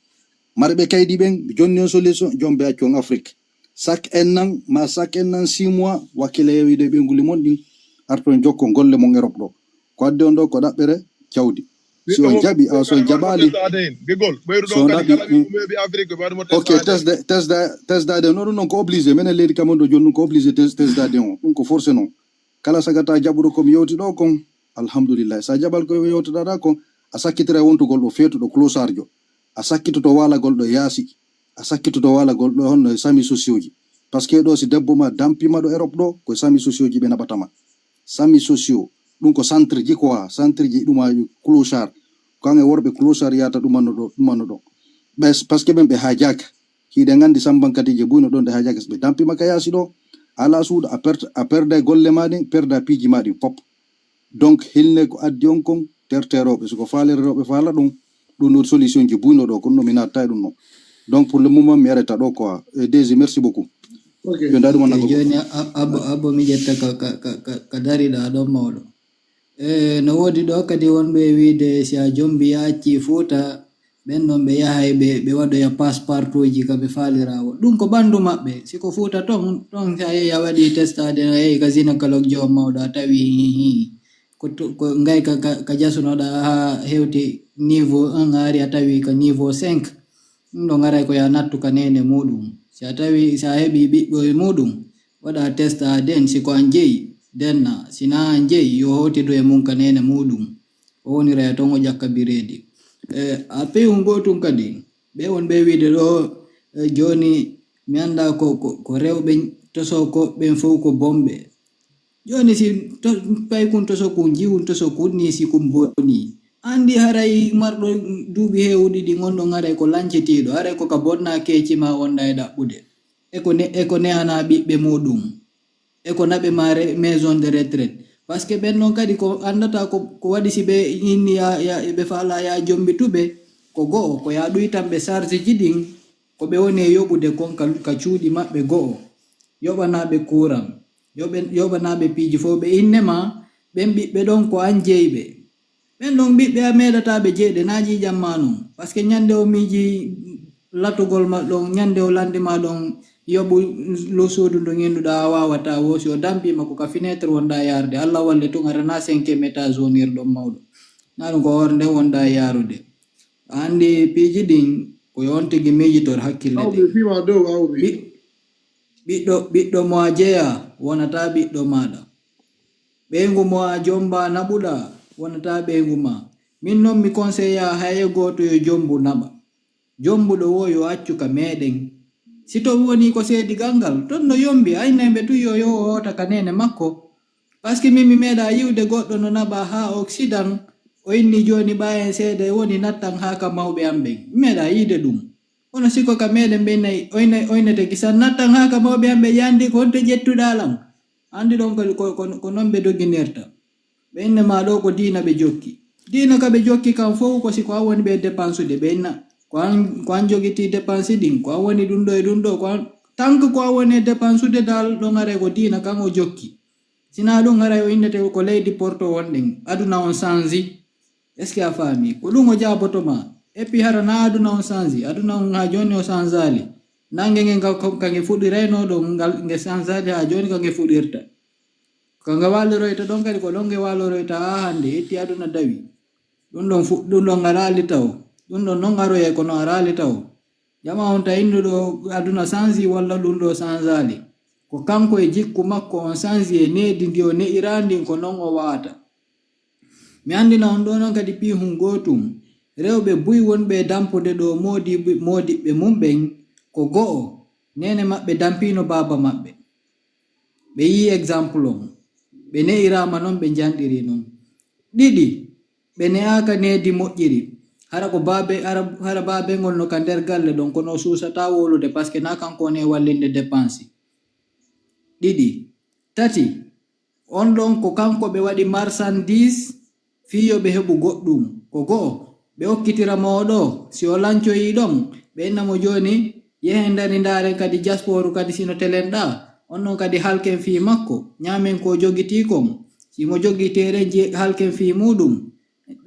marbe kaydi ben jonni solution jombe accio en Afrique sak ennan 6 mois wakile wi de be nguli mon din arto jokko golle mon Europe do ko adde on do ko dabbere ciawdi si on jabi so jabali so ok tesda de non ko obligé men leydi kamondo jonnu ko obligé tesda de on ko forcé non kala sagata jabudo ko mi yewti do kon alhamdulillah sa jabal ko yewti dada kon a sakkitira wontugol do feetu do closarjo a sakkito to wala gol do yaasi a sakkito to wala gol do honno sami socioji parce que do si debbo ma dampima do Europe do ko sami socioji be nabatama sami socio dum ko centre ji quoi centre ji dum ayu closar ko nge worbe closar yata dum manno do bes parce que ben be hajak hide ngandi sambankati je buno don de hajak be dampima kayasi do ala suuda a perde golle madi perda piji madi pop donc hilne ko addi on kon terterobe so ko faalere robe faala dum no solution ji buno do ko no minata dum no donc pour le moment mi arrêta do quoi Daisy merci beaucoup Okay. Joni abo mi jetta ka dari da do mawdo no wodi do kadi wonbe wiide si a jombi yaaci fuuta ben non be yahay be wado ya passport ji ka be falirawo dum ko bandu mabbe siko fuuta ton sa ya wadi testade kazina kalok jom mawdo tawi ko ngay ka jasuno da hewti niveau 1 ari tawi ka niveau 5 ndo ngara ko ya nattu kanene mudum si tawi sa hebi bibbo mudum wada testa den siko anjei denna sina anjei yo hoti do e mun kanene mudum woni re to ngo jakka biredi ape ungotum kadi be won be wide do joni mi anda ko rewbe to so ko ben fo ko bombe joni si to pay kun to so kun jiwun to so kunni si kum boni andi haray mardo dubi hewdi di ngondo ngare ko lancetido are ko ka bonna keci ma wonda e dabbude e ko ne ana bibbe mudum e ko nabe mare maison de retraite parce que ben non kadi ko andata ko wadi sibe inni ya be fala ya jombi tube ko go ko ya du itambe charge jiding ko be woni yobude kon ka cuudi mabbe go yobanabe kuram yobanabe piji fo be innema ben bibbe don ko anjeybe ben don bibbe amedata be jede naji jammanu parce que nyande o miji latugol ma don nyande o lande ma don yobu lo sodu do ngenduda wawata wosi o dambi mako ka fenêtre wonda yarde Allah walle to ngarana 5e étage zonir do mawdo nanu ko horde wonda yarude andi piji din ko yonte gi meji tor hakkille de biddo mo ajeya wonata biddo mada bengu mo jomba nabuda wonata bengu ma min non mi conseilla haye goto yo jombu naba jombu do wo yo accu ka meden sito woni ko sedi gangal ton no yombi aynembe tu yo hota kanene makko parce que mimi meda yiwde goddo no naba ha occident o inni joni bayen sede woni nattan ha ka mawbe ambe meda yide dum ono siko ka meden be nay oyne te kisan nattan ha ka mawbe ambe yandi ko te jettudalam andi don ko nombe doginerta be inne ma do ko dina be jokki dina ka be jokki kan fo ko siko woni be dépense de benna kwan jogiti dépense din ko woni dundo e dundo ko tank ko woni dépense de dal do ngare ko dina kan o jokki sina do ngare o innete ko leydi porto wonden aduna on sanzi est ce que a fami ko lungo jaboto ma e pi hara na aduna on sanzi aduna on ha joni o sanzali nange nge fudireno do nge sanzali ha joni kange fudirta kanga waloroyta don kadi ko longe waloroyta ha hande etti aduna dawi dun don ngarali taw dun don non ngaro e ko no arali taw jama on ta innudo aduna sanzi walla dun do sanzali ko kanko e jikku makko on sanzi e nedi ndio ne irandi ko non o wata mi andi na on do non kadi pi hungotum rewbe buy wonbe dampude do modi be mumben ko go nene mabbe dampino baba mabbe be yi example on be ne irama non be jandiri non didi be ne aka ne di mojjiri hara ko hara babe ngol no kander galle don ko no susata wolude parce que na kanko ne wallinde dépense didi tati on don ko kanko be wadi marchandise fiyo be hebu goddum ko go be okkitira modo si o lanco yi don be namo joni yehen ndari ndare kadi diaspora kadi sino telenda onnon kadi halken fi makko nyamen ko jogiti kom simo jogitere je halken fi mudum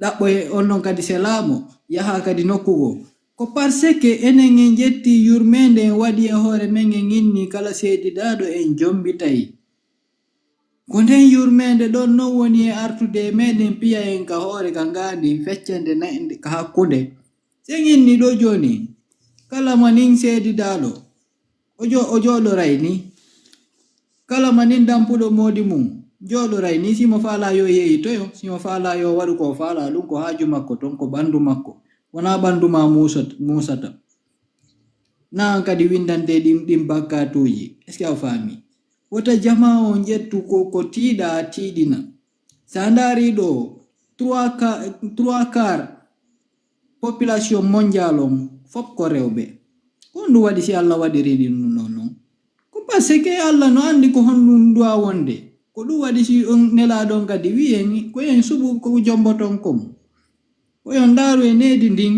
dabbo onnon kadi selamo yaha kadi nokkugo ko parce que enen en jetti yurmende en wadi e hore men en inni kala seedi dado en jombitay ko nden yurmende don non woni e artude meden piya en ka hore ka ngandi feccende na ka hakkunde sen inni do joni kala manin seedi dado o jodo rayni kala manin dampudo modi mum jodo rayni simo fala yo yeyi toyo simo fala yo wadu ko fala dum ko haaju makko ton ko bandu makko wana bandu ma musata na kadi windante dim bakatuji est ce que fami wota jama on jettu ko tidina sandari do 3/4 population mondial fop ko rewbe ko ndu wadi si Allah wadi ridi non ko parce que Allah no andi ko hondu do wonde ko du wadi si on nela don kadi wi'en ko en subu ko jomboton kom ko yon daru e nedi ndin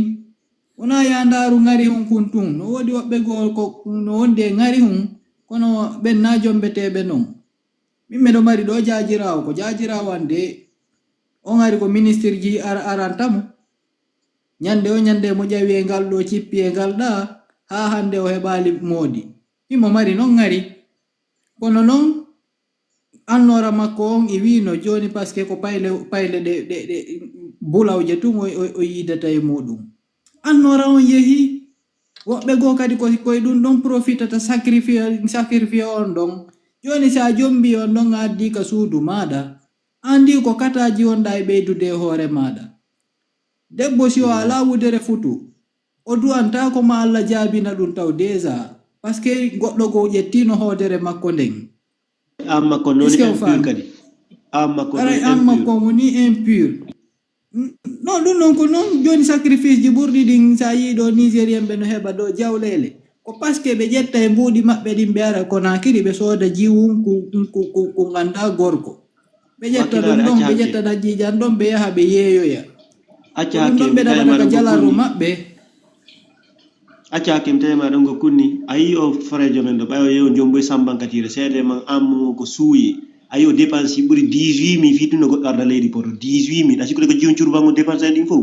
wona ya daru ngari hon kuntun no wodi wobbe gol ko no wonde ngari hon kono ben na jombetebe non mimme do mari do jajirawo ko jajirawande on ngari ko ministre ji arantamu nyande mo jawi e ngal do cippi e ngal da ha hande o hebali modi mimo mari non ngari kono non annora makko on e wino joni parce que ko payle de bulawje tum o yidata e mudum annora on yehi wobbe go kadi ko dum don profitata sacrifice on don joni sa jombi on don addi ka suudu mada andi ko kataji on dai beydude hore mada debbo si o ala wudere futu o duanta ko ma Allah jabina dum taw deja parce que goddo go jettino hodere makko nden amma ko non impur kadi amma ko woni impur no dum non ko non joni sacrifice ji burdi din sa yido Nigerian be no heba do jawlele ko paske be jetta e mbudi mabbe din be ara ko nakiri be soda jiwum ku ganda gorko be jetta dum be jetta daji jandom be yaha be yeyoya acca hakim be da jalaru mabbe acca hakim tema don go kunni ayi o farejo men do bayo yew jomboy sambankatire sede man ammu ko suuyi ayo dépense buri 18000 fituno go arda leydi poto 18000 asiko ko jion curba mo dépense din fo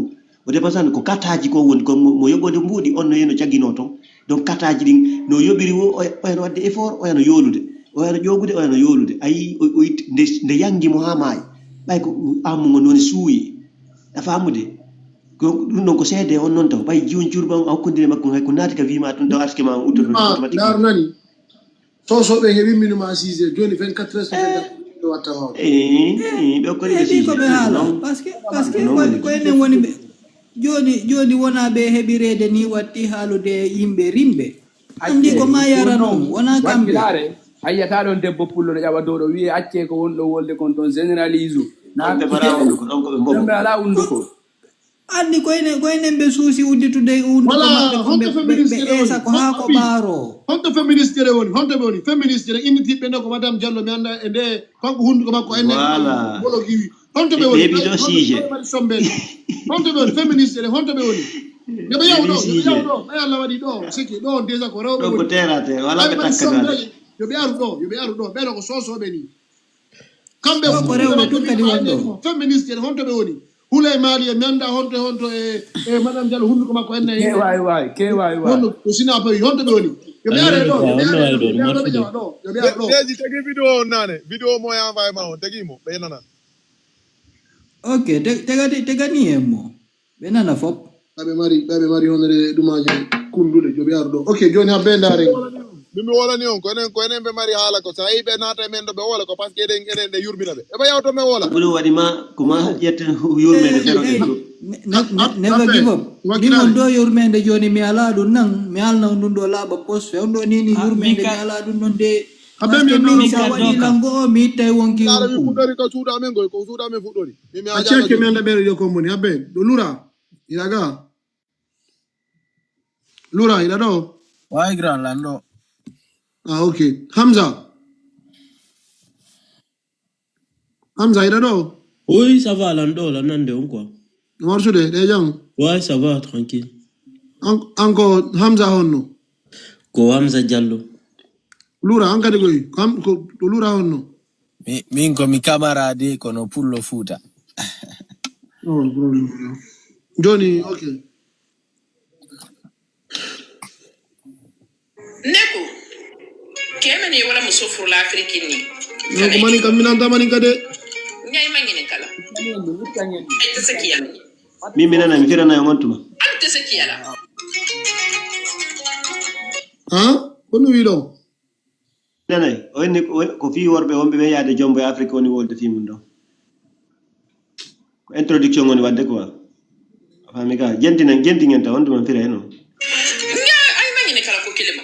o dépense ko kataji ko woni ko mo yobode mbudi on no yeno jagino ton donc kataji din no yobiri o no wadde effort o no yolude o no jogude o no yolude ayi o nde yangi mo ha may bay ko ammu non suuyi da famude ko dum non ko sede on non taw bay jion curba o hakkundire makko hay ko nati ka vima tun taw aske ma utto automatique dar nani so be hebi minuma 6 joni 24 heures do ko be hala parce que ko enen woni be joni wona be hebirede ni watti halude yimbe rimbe andi ko ma yara non wona kambe ayyata don debbo pullo do jawa do wi acce ko won do wolde kon ton généralise na be bara on ko don ko be mbom be ala unduko andi ko enen be suusi udditude unduko be esa ko ha ko baro honto feministe woni feministe initi be ko madame Diallo mi anda e de kanko hunduko makko enne bolo giwi honto be woni be do sije honto be woni feministe honto be woni be yaw ay Allah wadi do siki do deja ko rewbe ko terate wala be takkana yo be aru do be ko soso be ni kambe ko rewbe tun kadi wondo feministe honto be woni hulay mali e menda honto e madame Diallo hunduko makko enne ke way honto ko sina pa honto be woni yo be are do deji tegi video nane video mo ya vai ma on tegi mo be nana okay tegani emmo be nana fop be mari honere dumaje kundude yo be are do okay joni ha bendare bimi wala ni on ko enen be mari hala ko sai be nata men do be wala ko parce que eden de yurbina be e ba yawto me wala bulu wadi ma kuma yette yurmede fero never give up ni mon do yurmede joni mi ala dun nan mi alna dun do laba post fe on do ni yurmede mi ala dun non de abe mi sa wadi lango mi tay wonki ala mi fudori ko suuda men fudori mi a cheke mi anda bere yo ko moni abe do lura iraga lura ira do why grand lando okay Hamza ira do oui ça va lando la nande on quoi marche de jang ouais ça va tranquille encore Hamza honno Ko Hamza Diallo. Lura anka de koy kam ko lura honno. Min ko mi camarade kono pullo futa. No problem. Johnny, okay. Neko kemene wala musofur l'Afrique ni. No ko mani kam minanta mani kade. Nyai mangine kala. Ay tsakiya. Mimi nana mi fira na yontuma. Al tsakiya la. Ha? Kono wido. Nana onni ko fi worbe wonbe be yaade jombo Afrique woni wolde fi mun do. Ko introduction woni wadde quoi. Fami ka genti ngenta on dum fira eno. Nya ay mangine kala ko kilima.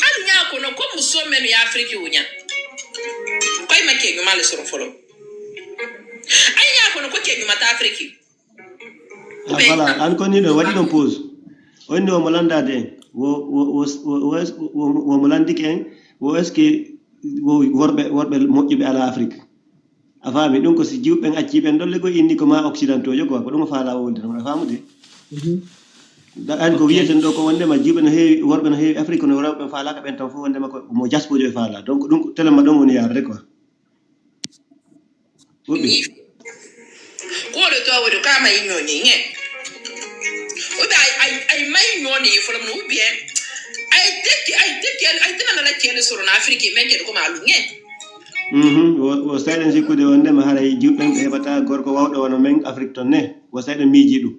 Al nya ko no ko muso menu ya Afrique wunya. Koy make ñu male soro folo. Ay nya ko no ko ke ñu mata Afrique. Voilà, an ko ni do wadi don pause. Onni o molanda de wo molandi ken wo eske wo worbe moƴƴuɓe ala Afrique a faami ɗum ko si jiwɓen acci ɓen dolle ko inni ko ma occidentaux jo quoi ko ɗum faala wolde ɗum a faamude an ko wiyeten ɗo ko wondema jiwɓe no heewi worɓe no heewi Afrique no rewɓe faalaka ɓen tan fof wondema ko mo jaspojo e faala donc ɗum telema ɗon woni yarde quoi woɓɓi Kole to wado kama yinyonye nye. Oda ay may nyone from no bien. I think na la kele soro na Afrique menke ko malu nye. wo sayden sikkude wondema haray jiwɓen ɓe heɓata gorko wawɗo wono men Afrique ton ne wo sayden miiji ɗum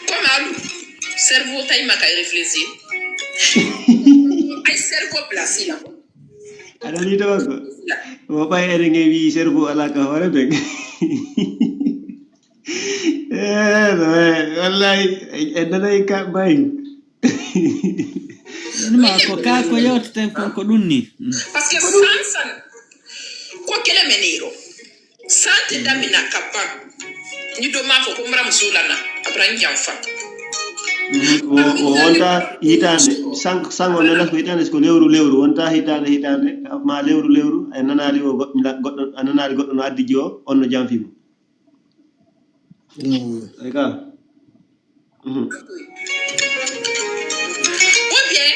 Ko malu cerveau tay makay réfléchir. Ay cerveau placé là. aɗa ni tawa ko wo ɓay ere nge wi cerveau ala ka hoore ɓen wallahi e nanayi ka bayi ma ko ka ko yewteten kon ko ɗum ni Parce que sansan ko kele meniro. Sante damina kapa. Ni do mafo ko mram sulana abran jamfa. o wonta hitande sango nanas ko hitande ko lewru wonta hitande ma lewru ay nanali o goɗɗo nanali goɗɗo no addi jo on no jamfimo ay ka Ou bien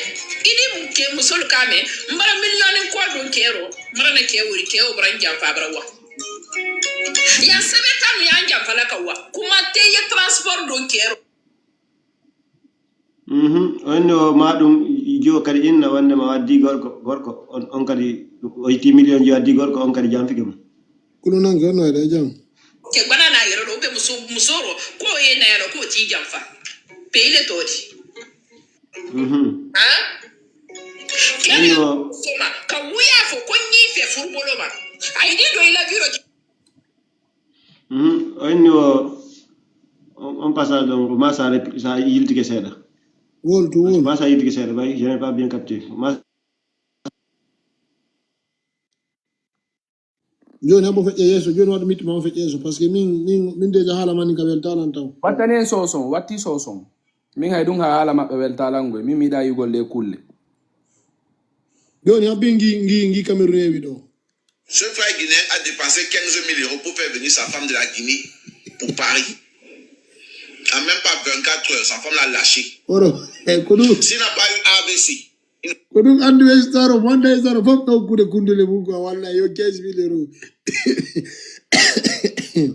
idi ke musol kame mbara million ko don kero mbara na ke wuri ke o bran jamfa brawa. Ya sebe tam ya jamfa la kawa kuma te ye transport don kero. on o ma ɗum jo kadi inna wonde ma waddi gorko on kadi o yitti million jo waddi gorko on kadi jamfike mo Kuno nange ono ede jam. Ke bana na yero do be musoro ko ye na yero ko ti jamfa. Peile todi. Ha? Kani soma ka wuya fo ko nyi fe furbolo ba. Ai di do ila biro. on passa donc ma sa yiltike seeɗa Wall to wall. ma sa yiltike seeɗa bay je n'ai pas bien capté Joni abo fe yeso joni wadu mitti ma fe yeso parce que min deja hala mani ka wel talan taw. Wattane soson watti soson min hay ɗum ha haala maɓɓe weltalangoy min miɗa yugol le kulle Joni abbi ngi Cameroun wi do. Ce frère guinéen a dépensé 15 000 euros pour faire venir sa femme de la Guinée pour Paris. En même pas 24 heures, sa femme l'a lâché. Oro kodu S'il n'a pas eu AVC, kodu andu estaro wanda estaro fop taw kude kundele mun ko wallahi yo 15 000 euros. il ne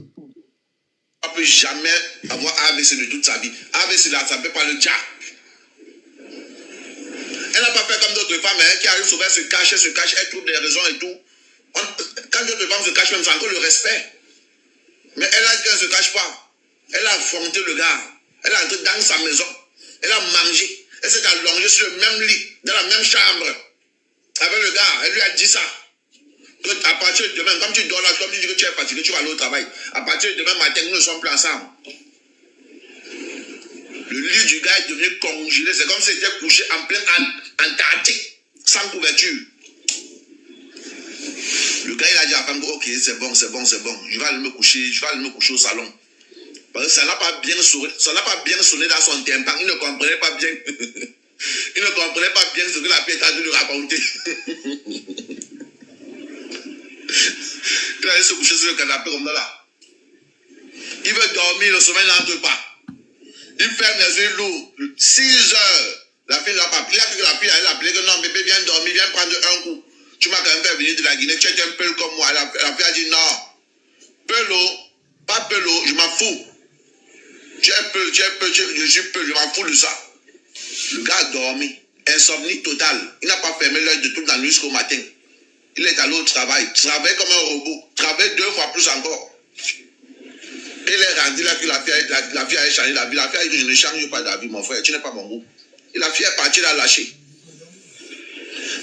peut jamais avoir AVC de toute sa vie. AVC là, ça ne peut pas le dire. Elle n'a pas fait comme d'autres femmes hein, qui arrivent souvent, se cachent, elle trouve des raisons et tout. Quand d'autres femmes se cachent, même c'est encore le respect. Mais elle a dit qu'elle ne se cache pas. Elle a affronté le gars. Elle est entrée dans sa maison. Elle a mangé. Elle s'est allongée sur le même lit, dans la même chambre, avec le gars. Elle lui a dit ça. Que à partir de demain, comme tu dors là, comme tu dis que tu es fatigué, tu vas aller au travail. À partir de demain matin, nous ne sommes plus ensemble. Le lit du gars est devenu congelé. C'est comme s'il était couché en plein Antarctique, sans couverture. Le gars, il a dit à la femme, ok, c'est bon. Je vais aller me coucher au salon. Parce que ça n'a pas bien sonné dans son tympan. Il ne comprenait pas bien. Il ne comprenait pas bien ce que la fille a dû lui raconter. Il allait se coucher sur le canapé comme ça là. Il veut dormir, le sommeil n'entre pas. Il ferme les yeux lourds. 6 heures. La fille n'a pas appelé. La fille a appelé que non, bébé, viens dormir, viens prendre un coup. Tu m'as quand même fait venir de la Guinée. Tu es un peu comme moi. La fille a dit non. Pelo, pas Pelo, je m'en fous. Tu es peu, je suis peu, je m'en fous de ça. Le gars a dormi. Insomnie totale. Il n'a pas fermé l'œil de toute la nuit jusqu'au matin. Il est allé au travail. Travaille comme un robot. Travaille 2 fois plus encore. Il est rendu là que la fille a changé la vie. La fille a dit, je ne change pas la vie, mon frère. Tu n'es pas mon goût. Et la fille est partie la lâcher.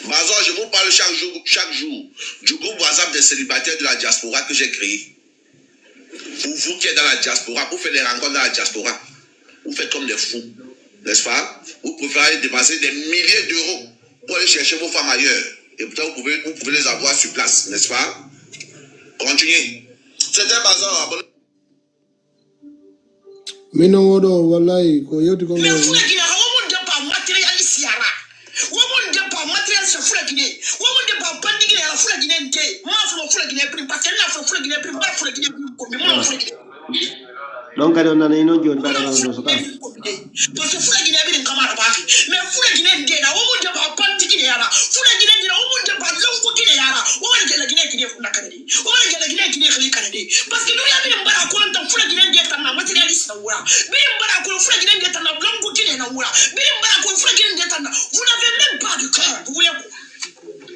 Mazor, je vous parle chaque jour du groupe WhatsApp des célibataires de la diaspora que j'ai créé. Pour vous qui êtes dans la diaspora, pour faire des rencontres dans la diaspora, vous faites comme des fous. N'est-ce pas? Vous préférez dépenser des milliers d'euros pour aller chercher vos femmes ailleurs. Et pourtant, vous pouvez les avoir sur place. N'est-ce pas? Continuez. C'était Mazor. Minodo, wallahi, ko yoti ko. Mais vous qui n'a pas matérialiste yara. Woman de pas matérialiste fula Guinée. Woman de pas bandigé à la fula Guinée. Moi fula Guinée prime parce que la fula Guinée prime pas fula Guinée comme moi fula Guinée. Donc on a une autre chose. Parce que fula Guinée bien kamara ba fi. Mais fula Guinée de la woman de pas bandigé yara. Fula Guinée de la woman de pas longo Guinée yara. Woman de la Guinée fula Canada. Woman de la Guinée fula Canada. Parce que nous y a bien bara ko en fula Guinée de ta matérialiste na wura. Bien bara ko fula Guinée de ta longo Guinée na wura. Bien bara ko fula Guinée de ta vous n'avez même pas de cœur. Vous voulez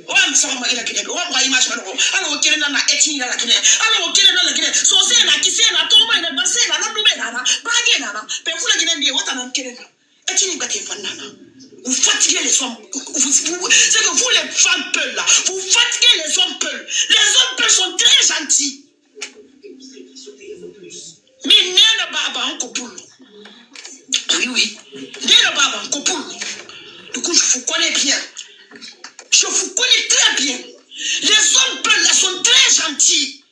on s'en va la Guinée. On va imaginer alors au Kenya na eti la Guinée. Alors au Kenya na la Guinée. So c'est na qui c'est na toma na basé na la nouvelle na bagé na. Mais fula Guinée de wata na Kenya. Eti ni baté fanana. Vous fatiguez les hommes. C'est que vous les femmes peuls là, vous fatiguez les hommes peuls. Les hommes peuls sont très gentils. Mais n'est baba en couple. Oui. N'est baba en couple. Du coup, je vous connais bien. Je vous connais très bien. Les hommes peuls là sont très gentils.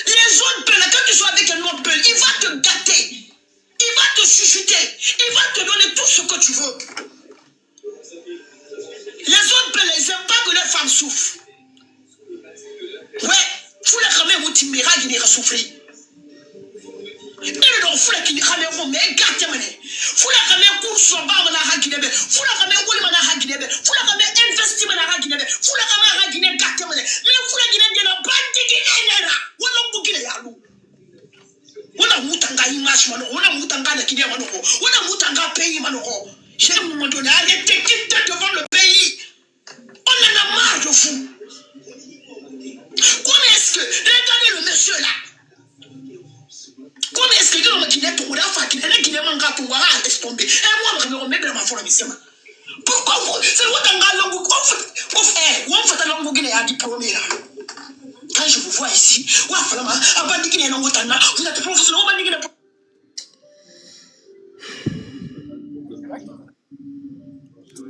Les hommes peuls là, quand tu sois avec un homme peul, il va te gâter. Il va te chuchoter. Il va te donner tout ce que tu veux. Les hommes peuls, ils n'aiment pas que leurs femmes souffrent. Ouais, faut la ramène au timira qui n'est pas souffrir. Et le don faut la qui n'est pas mais gâté mané. Faut la ramène course sur bas mana hagine be. Faut la ramène wol mana hagine be. Faut la ramène investi mana hagine be. Faut la ramène hagine gâté mané. Mais faut la guine na bandi qui nera. Wala bugile ya lu. Wala mutanga image mano. Wala mutanga na kine mano. Wala mutanga pays mano. J'ai un moment donné arrêtez quitte devant le pays. On en a marre de vous. Comment est-ce que regardez le monsieur là? Comment est-ce que l'homme qui n'est pas là, qui n'est pas pour voir laisse tomber? Et moi, je me remets dans ma forme ici. Pourquoi vous? C'est le temps que vous faites la langue qui est à diplômé là. Quand je vous vois ici, vous êtes professionnel,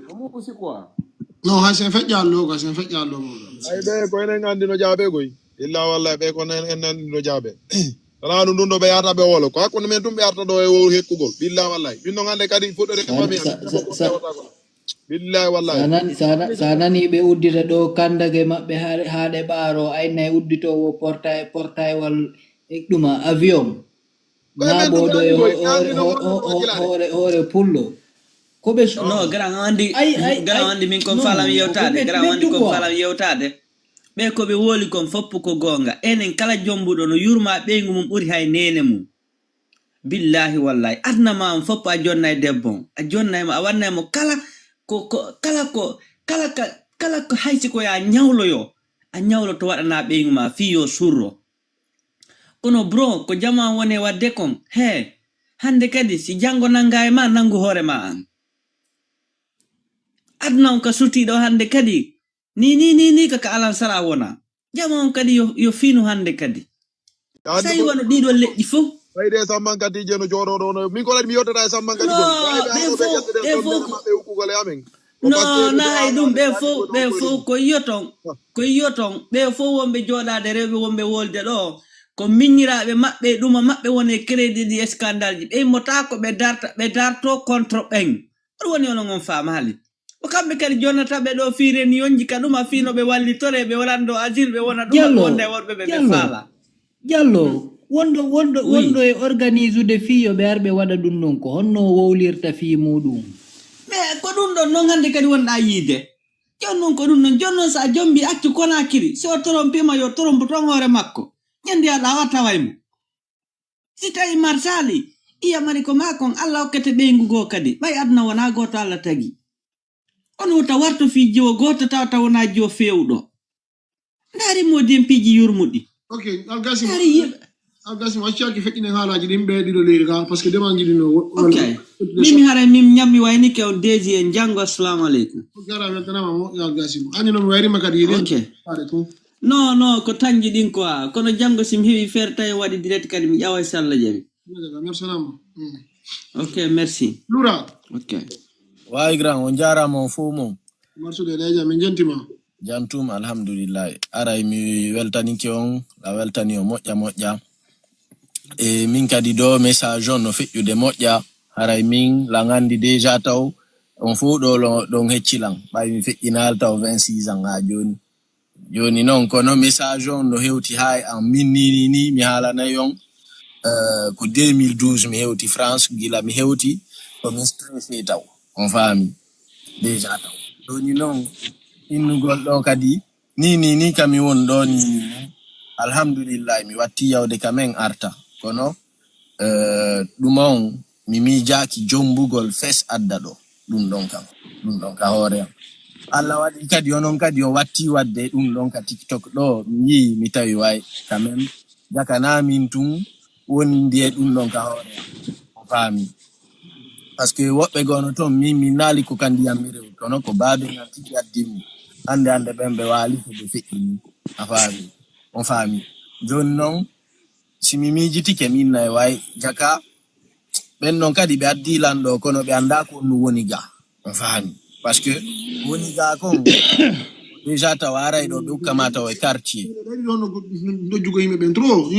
Comment c'est quoi? Non, c'est fait dialogue, c'est fait dialogue. Ay be ko enen andi no jaabe koy. Illa wallahi be ko en andi no jaabe. Tala no dundo be yata be wolo ko hakko men dum be yarta do e wo hekkugol. Billahi wallahi. Binno ngande kadi fodore ko mami. Billahi wallahi. Sanani be uddita do kandage mabbe haade baro ayna uddito wo portail wal duma avion. Na bodo e hore pullo. No, grand andi min kon falam yewtade, grand andi kon falam yewtade. Be ko be woli kon foppu ko gonga. Enen kala jombudo no yurma beengu mum buri hay nene mum. Billahi wallahi adna ma am foppu a jonnay debbon. A jonnay ma a wannay mo kala ko haysi ko ya nyawlo yo. A nyawlo to wadana beengu ma fi yo surro. Kono bro ko jama wone wadde kon. He hande kadi si jango nanga e ma nangu hore ma an. Adna on ka suti do hande kadi ni ka alan sara wona jama on kadi yo finu hande kadi sai wona dido leddi fo Bayde samman kadi jeno jodo do no min ko mi yotata samman kadi no na ay dum be fo ko yoton be fo wombe jodade rewbe wombe wolde do ko minniraabe mabbe duma mabbe woni credit di scandale be mota ko be darto contre ben woni on ngon faama hali o kambe kadi jonata be do fiire ni yonji kaduma fino be walli tore be walando azil be wona dum wonde worbe be faala Diallo wondo e organise de fiyo be arbe wada dum non ko honno wowlirta fi mudum mais ko ɗum ɗon noon hannde kadi wonɗa yiide jonnon ko ɗum noon jonnon sa jombi accu Conakry so torompima yo torompo ton hoore makko ñande aɗa awa tawaymo si tawi marsali iyamani ko makon Allah hokkete ɓeygu goo kadi ɓay aduna wona goto Allah tagi on wuta warto fi jiwo goto tawata wona jiwo fewɗo ndaari modi en piiji yurmuɗi ok algasimo accaki feƴƴinen haalaji ɗin ɓeeɗiɗo leydi ka par ce que demanji ɗino ok mimi hara min ñammi wayni ke on deji en janggo assalamu aleykum gara weltanama moƴƴo algasimo anni noon mi wayrima kadi yiɗi faade tun non ko tanji ɗin quoi kono janggo sim heewi feere tawi waɗi direct kadi mi ƴawa so Allah jaɓi merci nama ok merci lura ok wayi grand on jarama on fo mom marsude leja min jentima jantum alhamdulillah aray mi weltaninke on la weltani o moƴƴa e min kadi do message on no feƴƴude moƴƴa haray min la ngandi déjà taw on fo ɗo ɗon heccilan ɓay mi feƴƴinal taw 26 ans ha joni noon kono message on no hewti ha en min ni mi haalanayi on ko 2012 mi hewti France gila mi hewti ko mi stressé taw on faami déjà taw joni noon innugol ɗo kadi ni kami won ɗo ni alhamdulillah mi watti yawde kamen arta kono ɗum on mi miijaki jombugol fes adda ɗo ɗum ɗon ka hoore am Allah waɗi kadi onon kadi o watti wadde ɗum ɗon ka TikTok ɗo mi yi mi tawi way quand même jakana min tun woni ndiye ɗum ɗon ka hoore am faami parce que woɓɓe gono toon mi naali ko kandi yam mi rew kono ko baabe ngam tigi addimi hande ɓe waali ko ɓe feƴƴini a faami on faami joni noon simi miijitike min nayi way jaka ɓen noon kadi ɓe addi lanɗo kono ɓe anda ko no woni ga on faami parce que woni ga kon déjà taw aray ɗo ɓe hukkama taw e quartier dojjugo yimɓe ɓen trop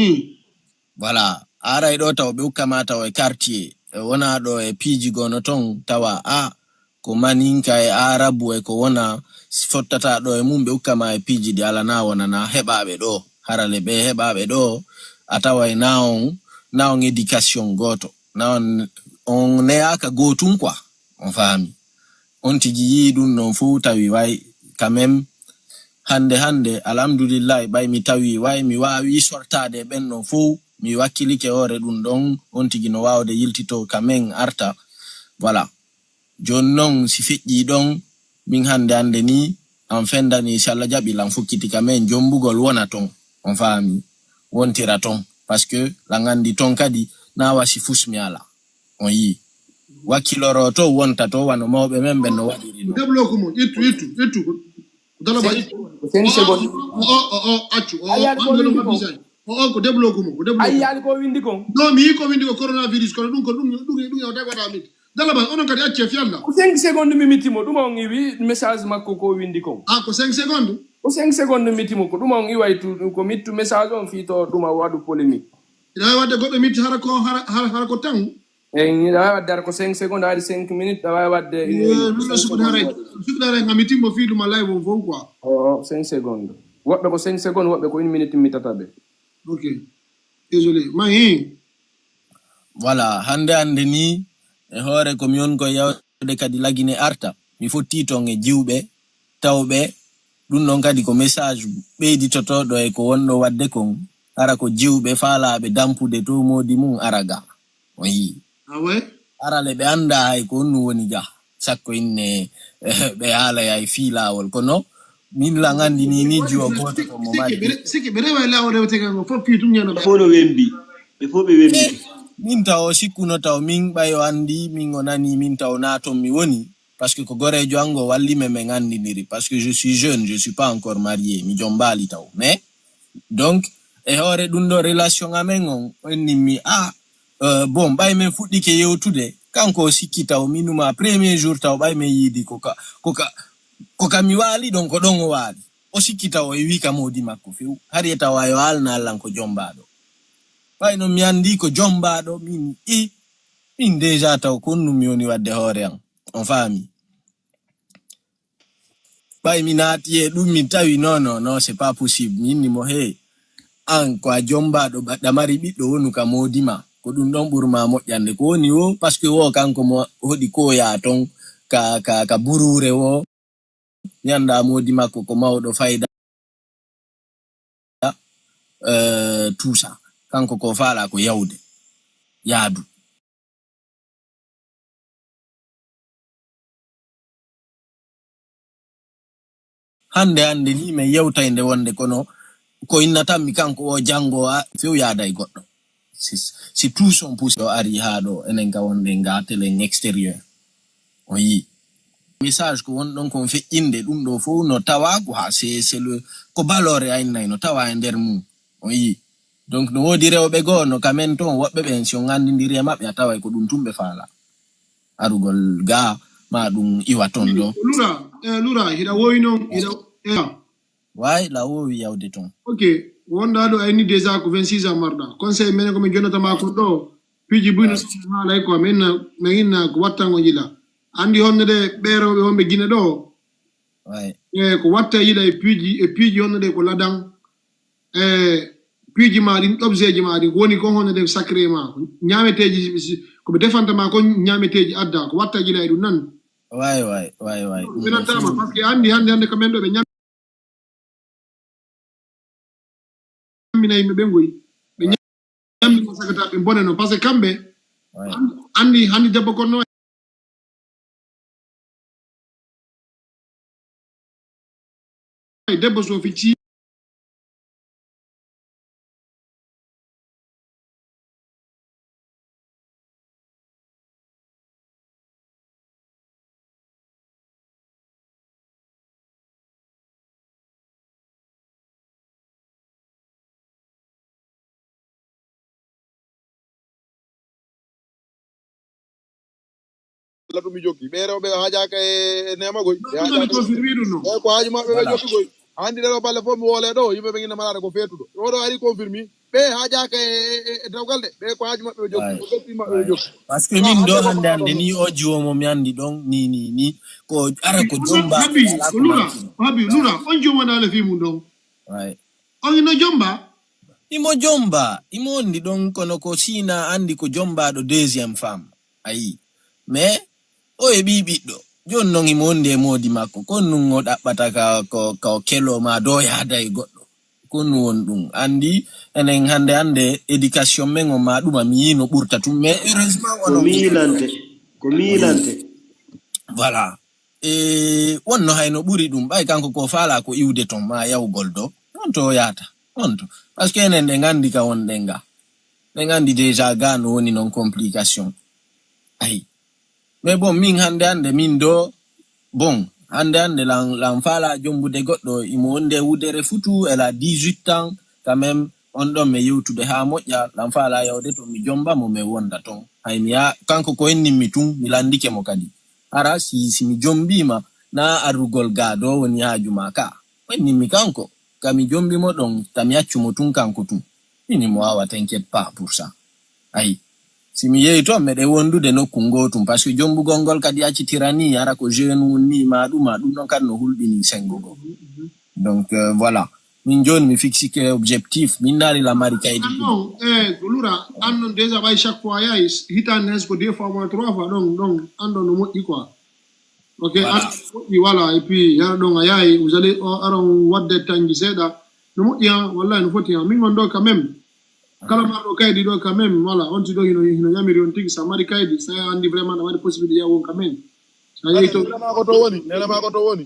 voilà aray ɗo taw ɓe hukkama taw e quartier wona ɗo e piiji gono ton tawa ko maninka e arabu e ko wona fottata ɗo e mum ɓe hukkama e piiji ɗi alana wonana heɓaɓe ɗo harale ɓe heɓaɓe ɗo a tawa na on éducation goto na on neyaka gotum quoi on faami on tigi yi ɗum non fo tawi way quand même hande alhamdulillah ɓay mi tawi way mi wawi sortade ɓen non fo mi wakkilike hoore ɗum ɗon on tigi no wawde yiltito kamen arta voilà joni noon si feƴƴi ɗon min hande ni en fendani inchallah jaɓi lan fukkiti kamen jombugol wona ton on faami wontira ton parce que la ngandi ton kadi na wasi fusmi ala on yi wakkiloro to wonta to wano mawɓe men ɓe no waɗiri no debloku mo ittu dalaba accu ko debloku mo ayyani ko windi kon no mi yi ko windi ko coronavirus kono ɗum yewta waɗa mit dalaba onon kadi acce fiyalla ko 5 secondes mi mitimo ɗum on iwi message makko ko windi kon ko 5 secondes ko 5 secondes mitimo ko ɗum on iwaytu ko mittu message on fito ɗum a waɗu polémique ina wadde goɗɗo mitti hara ko tan ni da wadde ko 5 secondes hadi 5 minutes da wadde sukuɗa hara ngam mitimmo fi ɗum a live on fof quoi 5 secondes woɓɓe ko 5 secondes woɓɓe ko 1 minute mitata ɓe ok désolé mahi voilà hande ni e hoore ko mi on ko yawde kadi lagine arta mi fotti ton e jiwɓe tawɓe ɗum ɗon kadi ko message ɓeyditotoɗo e ko wonɗo wadde kon ara ko jiwɓe faalaɓe dampude to modi mum araga on yi arale ɓe anda hay ko honno woni ga sakko inne ɓe haala yay fi lawol kono min la ngandi ni jiwo goto ko mo mari siki ɓe rewa lawol rewtegal ngo fof piitum ñano fo no wembi ɓe fof ɓe wembi min taw sikkuno taw min ɓayo andi min o nani min taw na ton mi woni parce que ko gorejo ango walli me ngandiniri parce que je suis jeune je suis pas encore marié mi jombali taw mais donc e hoore ɗum ɗo relation amen on onnimmi bon ɓay men fuɗɗike yewtude kanko o sikki taw minuma premier jour taw ɓay men yiidi koka mi waali ɗon ko ɗon o waali o sikki taw o wi ka modi makko few hari tawa yo alna allan ko jombaɗo ɓay no mi andi ko jombaɗo min déjà taw ko num mi woni wadde hoore am on faami ɓay mi naati e ɗum mi tawi non c'est pas possible mi inni mo an ko a jombaɗo baɗɗa mari ɓiɗɗo wonu ka modima ko ɗum ɗon ɓurma moƴƴande ko woni wo par ce que wo kanko mo hoɗi ko ya ton ka burure wo yanda modi makko ko mawɗo fayda tusa kanko ko faala ko yawde yaadu hande ni me yewtande wonde kono ko innatanmi kanko o jango few yaada e goɗɗo si tout son pousse o ari haa ɗo enen ka wonde nga télé extérieur o yi message ko won ɗon kon feƴƴinde ɗum ɗo fof no tawa ko ha c'est le ko balore aynay no tawa e nder mum o yi donc no wodi rewɓe goo no kamen ton woɓɓe ɓen si on andidiri e maɓɓe a tawa ko ɗum tumɓe faala arugol ga ma ɗum iwa ton ɗo lura hiɗa wowi noon hiɗa way la wowi yawde ton ok wonɗa ɗo ayni déjà ko 26 ans marɗa conseil menen komin jonnatama ko ɗo piiji buyno haalay ko min inna ko wattango jiɗa andi honno de ɓeerewɓe wonɓe guine ɗo ko watta yiɗa e piiji honno de ko ladan piiji ma ɗin objet ma ɗin ko woni ko honno de sacré ma ñameteji koɓe defantama ko ñameteji adda ko watta yiɗa e ɗum nan way minantama par ce que andi hande ko men ɗo ɓe ñammina yimɓe ɓe ngoyi ɓe ñammi ko sagata ɓe bone no par ce que kamɓe andi hande debbo konno debbo so ficci la ɗum joggi ɓe rewɓe haajaka e nemagoy ko haaji maɓɓe ɓe joggigoy andi ɗeɗo balle fof mi woole ɗo yimɓe ɓe ginna malade ko feetuɗo oɗo ari confirmi ɓe haajaka e dawgal de ɓe ko haaji maɓɓe ɓe joggi ko ɓetti maɓɓe ɓe joggi par ce que min ɗo hande ni o jiwomo mi andi ɗon ni ko ara ko jomba lura on jomanale fi mum ɗon on ino jomba imo wondi ɗon kono ko sina andi ko jombaɗo deuxiéme femme ayi mais o e ɓiɓiɗɗo jon non imo wondi e modi makko kon nun o ɗaɓɓata ka kelo ma do yaada e goɗɗo kon nu won ɗum andi enen hande éducation men o ma ɗuma mi yino ɓurta tum mais heureusement ko milante voilà wonno hayno ɓuri ɗum ɓay kanko ko faala ko iwde ton ma yawgol do on to yata on to parce que enen ɗe gandi ka wonɗen ga ɓe gandi déjà ga no woni non complication ayi mais bon min hande min do bon hande lan faala jombude goɗɗo imo wonde wudere futu elle a 18 ans quand même on ɗon me yewtude ha moƴƴa lan faala yawde to mi jomba mo me wonda ton hay mi ya kanko ko ennimmi tum mi landike mo kadi ara si mi jombima na arugol ga do woni haajuma ka ennimmi kanko kami jombi mo ɗon tami accumo tum kanko tum ini mo wawa t'inquiète pas pour ça ayi si mi yehi to meɗe wondude nokku ngotum par ce que jombugol ngol kadi accitirani ara ko jeune wonni ma ɗum ɗon kadi no hulɓini sengogo donc voilà min joni mi fixike objectif min naari la mari kaydi non lura an non déjà ɓay chaque fois yayi hitande hes ko 2 fois moins 3 fois ɗon an ɗon no moƴƴi quoi ok an moƴƴi voilà et puis yara ɗon a yayi vous allez aron wadde tanji seeɗa no moƴƴi han wallahi no foti han min gon ɗo quand même kala marɗo kaydi ɗo quand même voilà on ti ɗo hino ñamiri on tigi sa mari kaydi sa andi vraiment ɗa waɗi possibilité yawon quand même sa yehi to nenama ko to woni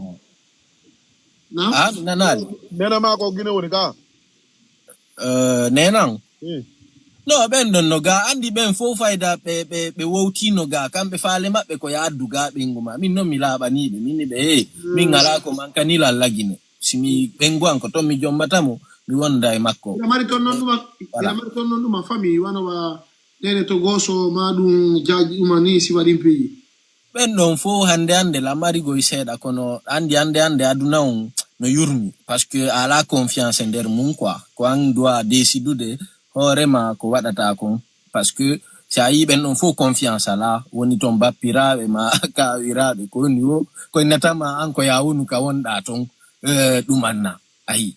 nanali nenama ko guine woni ka nenan no ɓen ɗon no ga andi ɓen fof fayda ɓe wowtino ga kamɓe faale maɓɓe ko yaaddu ga ɓengu ma min noon mi laaɓaniɓe minni ɓe min ala ko mankanila lagine simi ɓengu an ko ton mi jombatamo mi wonda e makko mari ton noon ɗuma famille wanowa nene to goso ma ɗum jaji ɗuma ni si waɗin peyi ɓen ɗon fof hande la marigoy seeɗa kono andi hande aduna on no yurmi par ce que ala confiance e nder mum quoi ko an doit décidude hoorema ko waɗata kon par ce que si a yi ɓen ɗon fof confiance ala woni toon bappiraɓe ma kawiraɓe ko woni o ko innatama an ko yawunu ka wonɗa toon ɗumanna ayi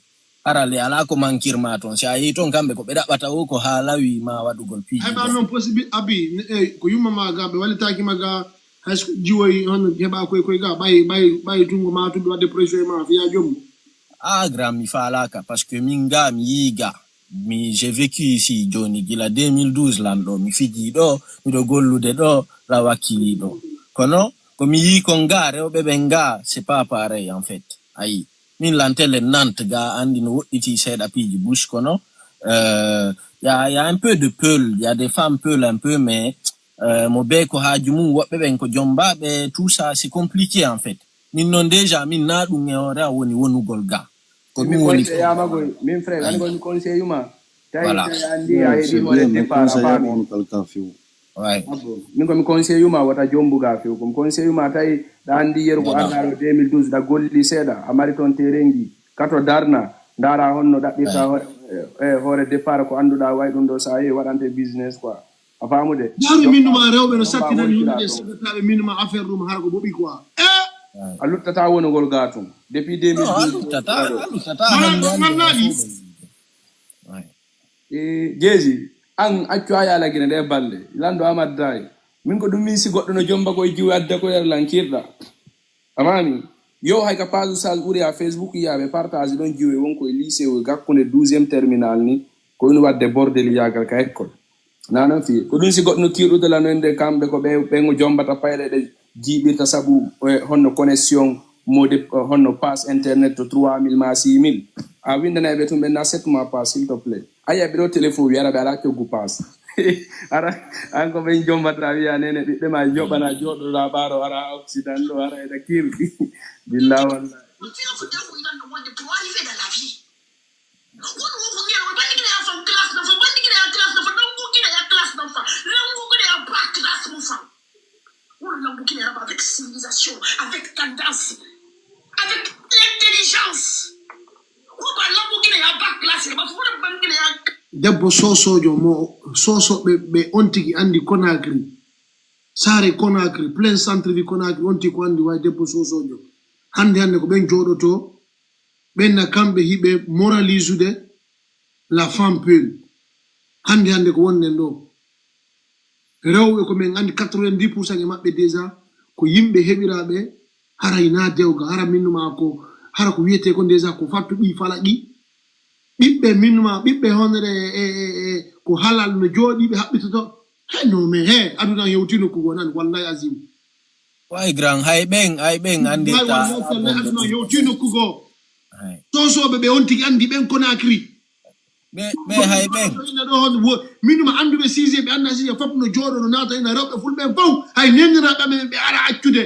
arale ala ko mankir ma ton sa yi ton kambe ko be dabata o ko halawi ma wadugol piji heba non possible abi ko yuma maga be wali taki maga has jiwoy on heba koy ga bay tungo ma tuddo wadde pression ma fiya jom gram mi falaka parce que minga mi yiga mi j'ai vécu ici Johnny gila 2012 lando mi fiji do mi do gollude do la wakili do kono ko mi yi ko ngare o bebe nga c'est pas pareil en fait ayi min lantele Nantes ga andi no woditi seda piji bush kono y a un peu de peul, il y a des femmes peul un peu mais mo be ko hajumu wobbe ben ko jomba be tout ça c'est compliqué en fait min non déjà min na dum e ora woni wonugol ga ko mi woni ya mago min frère an ko conseil yuma tay andi Yeah, ay c'est di mo bien, le mais départ conseil avant mon quelqu'un fiu. ouais min ko mi conseil yuma wata jombu ga fi ko conseil yuma tay da andi yer ko andaro 2012 da golli seda amari ton terengi kato darna dara honno dabbita hore départ ko anduda way dum do sa wadante business quoi afamude daru minuma rewbe no sattina ni yimbe secrétaire minuma affaire dum hargo bobi quoi aluttata wonugol gatum depuis 2012 jeji an accu ayala gine de balde lando amad day min ko dum min si goddo no jomba ko jiwi adda ko yer lankirda amami yo hay ka page sal uri a Facebook yabe partage don jiwi wonko e lycée o gakkunde 12e terminal ni ko no wadde bordel yagal ka école nanan fi ko dum si goddo no kirude la no ende kambe ko be ngo jombata payde de jibirta sabu honno connexion mode honno pass internet to 3000 ma 6000 a windana be tumbe na 7 ma pass s'il te plaît aya be do téléphone yara be ala ko gu pass ara anko be jombata wiya nene be ma jobana jodo la baro ara occident do ara eda kirdi billahi wallahi avec civilisation, avec tendance, avec intelligence. debbo sosojo mo sosoɓe ɓe on tigi andi Conakry sare Conakry plein centre de Conakry on tigi ko andi way debbo sosojo hande ko ɓen joɗoto ɓenna kamɓe hiɓe moraliser la femme peul hande ko wonnen ɗo rewɓe ko min andi 90% e maɓɓe déjà ko yimɓe heɓiraɓe harayna dewga hara minnuma ko hara ko wiyete ko déjà ko fattu ɓi falaƙi ɓiɓɓe minnuma ɓiɓɓe honere ko halal no jooɗi ɓe haɓɓitoto no me aduna yewtino ko gonan wallahi azim way grand hay ben andi ta aduna yewtino ko go sosoɓe ɓe on tigi andi ɓen Conakry be hay ben minuma anduɓe sise ɓe anda sise fof no jooɗo no naata ina rewɓe fulɓe fof hay neniraɓe ɓe ara accude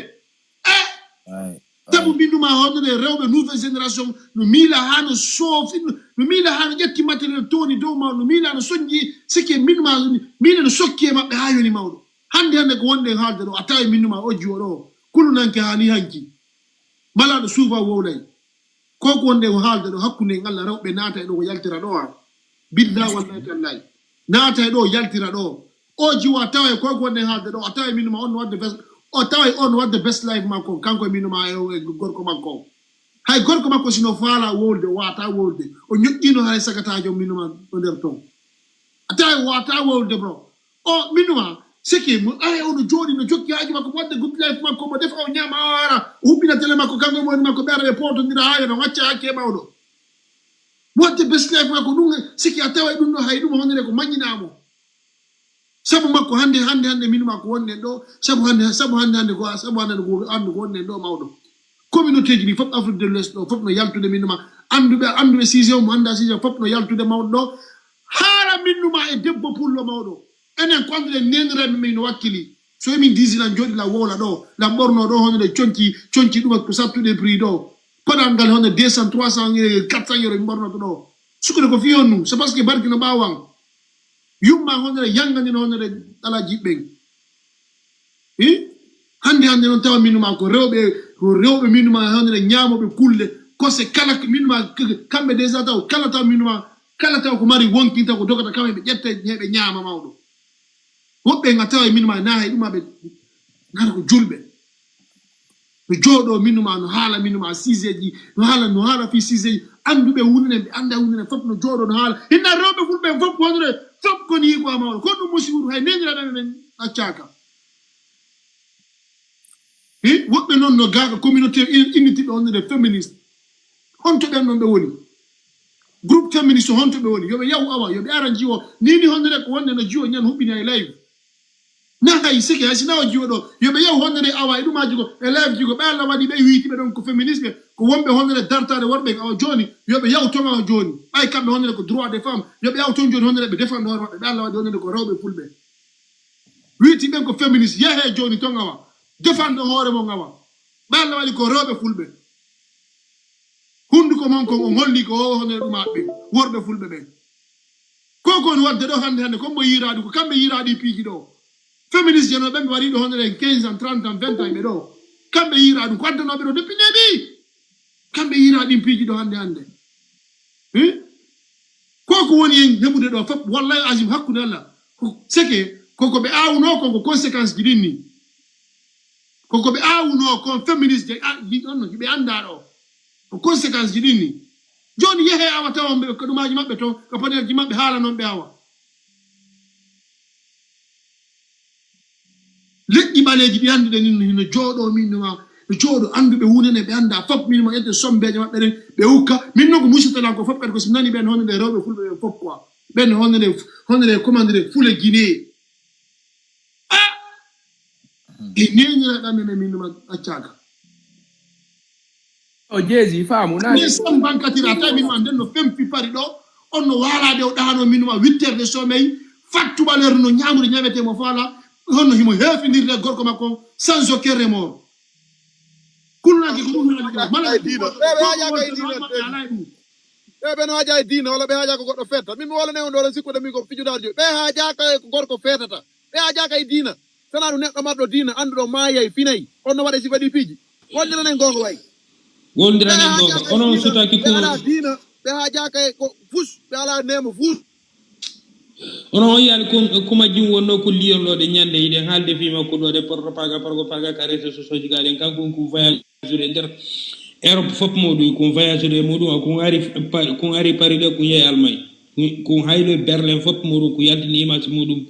sabu minuma honore rewɓe nouvelle génération no miila ha no soofi no miila ha no ƴetti matériel toni dow mawɗo no miila no soñƴi sikke minuma miila no sokki e maɓɓe ha yoni mawɗo hande ko wonɗen haalde ɗo a tawi minuma o jiwo ɗo kulunanke hani hanki malaɗo suufa wowlay koko wonɗen haalde ɗo hakkude en Allah rewɓe naata e ɗo ko yaltira ɗo ha bidda wallahi tallahi naata e ɗo yaltira ɗo o jiwa tawa koko wonɗen haalde ɗo a tawi minuma on no wadde o tawa on wadde best life makko kanko e minuma e gorko makko hay gorko makko sino faala wolde wata wolde o ñoƴƴino hay sagatajo minuma ɗo nder ton a tawi wata wolde bro o minuma siki mo ay ono jooɗi no jokki haaju makko wadde good life makko mo defa o ñama o ara o huɓɓina télé makko kanko e moni makko ɓe ara ɓe potodira ha no wacca hakke mawɗo wadde best life makko ɗum siki a tawa ɗum ɗo hay ɗum honore ko maññinamo sabu makko hande minuma ko wonnen ɗo sabu hande ko andu ko wonnen ɗo mawɗo communauté ji ɗi fof Afrique de l'Ouest ɗo fof no yaltude minuma anduɓe sixiéme mo anda sixiéme fof no yaltude mawɗo ɗo haara minnuma e debbo pullo mawɗo enen ko anduɗen neniremme min no wakkili so min disilan jooɗi la wowla ɗo lam ɓorno ɗo honde conci ɗuma ko sattude prix ɗo paɗal ngal honde 200 300 400 euro min ɓornoto ɗo sukude ko fiyon num c'est parce que barki no ɓawan yumma honore yangani no honore ala jiɓɓen hande noon tawa minuma ko rewɓe minuma honore ñaamoɓe kulle kose kala minuma kamɓe déjà taw kala taw minuma kala taw ko mari wonkin taw ko dogata kamɓe ɓe ƴette ɓe ñaama mawɗo woɓɓe ga tawa minuma na hay ɗumaɓe nata ko julɓe be jodo minuma no hala minuma siseji no hala fi siseji andube wunne be anda wunne fop no jodo no hala inna robe fulbe fop wonre fop ko ni ko amawol ko dum musiru hay nenira men accaka woɓɓe noon no gaga communauté unité ɓe wonde féministe honto ɓen noon ɓe woni groupe féministe honto ɓe woni yoɓe yahu awa yoɓe ara jiwo nini hondere ko wonde no jiwo ñan huɓɓini e live na hay siki hay sinawa jiwo ɗo yoɓe yahu hondere awa e ɗumaji ko e live ji ko ɓe allah waɗi ɓe wiitiɓe ɗon ko féministe ɓe ko wonɓe hondere dartade worɓe awa joni yoɓe yahu ton awa joni ɓay kamɓe hondere ko droit des femmes yoɓe yahu ton joni hondere ɓe défendre hoore maɓɓe ɓe allah waɗi hondere ko rewɓe fulɓe wiiti ɓen ko féministe yahe joni ton awa defande hoore mo ngawa ɓalla waɗi ko rewɓe fulɓe hunduko mon ko on holli ko hono ɗumaɓe worɓe fulɓe ɓen kokoni wadde ɗo hande kombo yiraɗi ko kamɓe yiraɗi piiji ɗo féministe jeno ɓen ɓe waɗi ɗo honore 15 ans 30 ans 20 ans ɓe ɗo kamɓe yiraɗum ko addanoɓe ɗo depuis neɓi kamɓe yiraɗin piiji ɗo hande koko woni en heɓude ɗo fof wallahi asim hakkude allah seke koko ɓe awno kon ko conséquence ji ɗin ni koko ɓe awuno kon féministe on ɓe anda ɗo ko conséquence ji ɗin ni joni yehe awa tawa ko ɗumaji maɓɓe to ko paneji maɓɓe haala noon ɓe awa leƴƴi ɓaleji ɗi anduɗe nin hino jooɗo min noma ɓe jooɗo anduɓe wunene ɓe anda fof min mo ƴette sombeje maɓɓe ɗen ɓe hukka min noon ko musitalan ko fof kadi ko so nani ɓen honde rewɓe fulɓe ɓen fof quoi ɓen honde commandere fule guinée e nenira ɗamme men min noma accaka o jeesi faamu min sam bankatira tawi min ma nden no fempi pari ɗo on no waalade o ɗano min noma 8 heures de sommeil fattuɓalere no ñamude ñamete mo faala honno himo heefindirde gorko makko sans aucun remords kulnaki ko ɗum ɓe no haaja e diina walla ɓe haaja ko goɗɗo fetta min mi wolane on ɗo ɗon sikkude min ko fijudaji ɓe haajaka ko gorko fetata ɓe haajaka e diina sana ɗum neɗɗo marɗo diina annduɗo maayay finayi on no waɗa si waɗi piiji wolliranen gonga way wolliranen gonga onon sotaki ko ala diina ɓe haajaka e ko fus ɓe ala nemo fus onon on yaali kuma jim wonno ko liyonɗode ñande yiɗen haalde fima ko ɗo de porto paga pargo paga ka réseau sociaux ji gaɗen kanko ko voyage e nder Europe fof moɗum ko voyage e muɗum ko ari Paris ɗo ko yeeyi Allemagne ko haylo Berlin fof moɗum ko yaltini image muɗum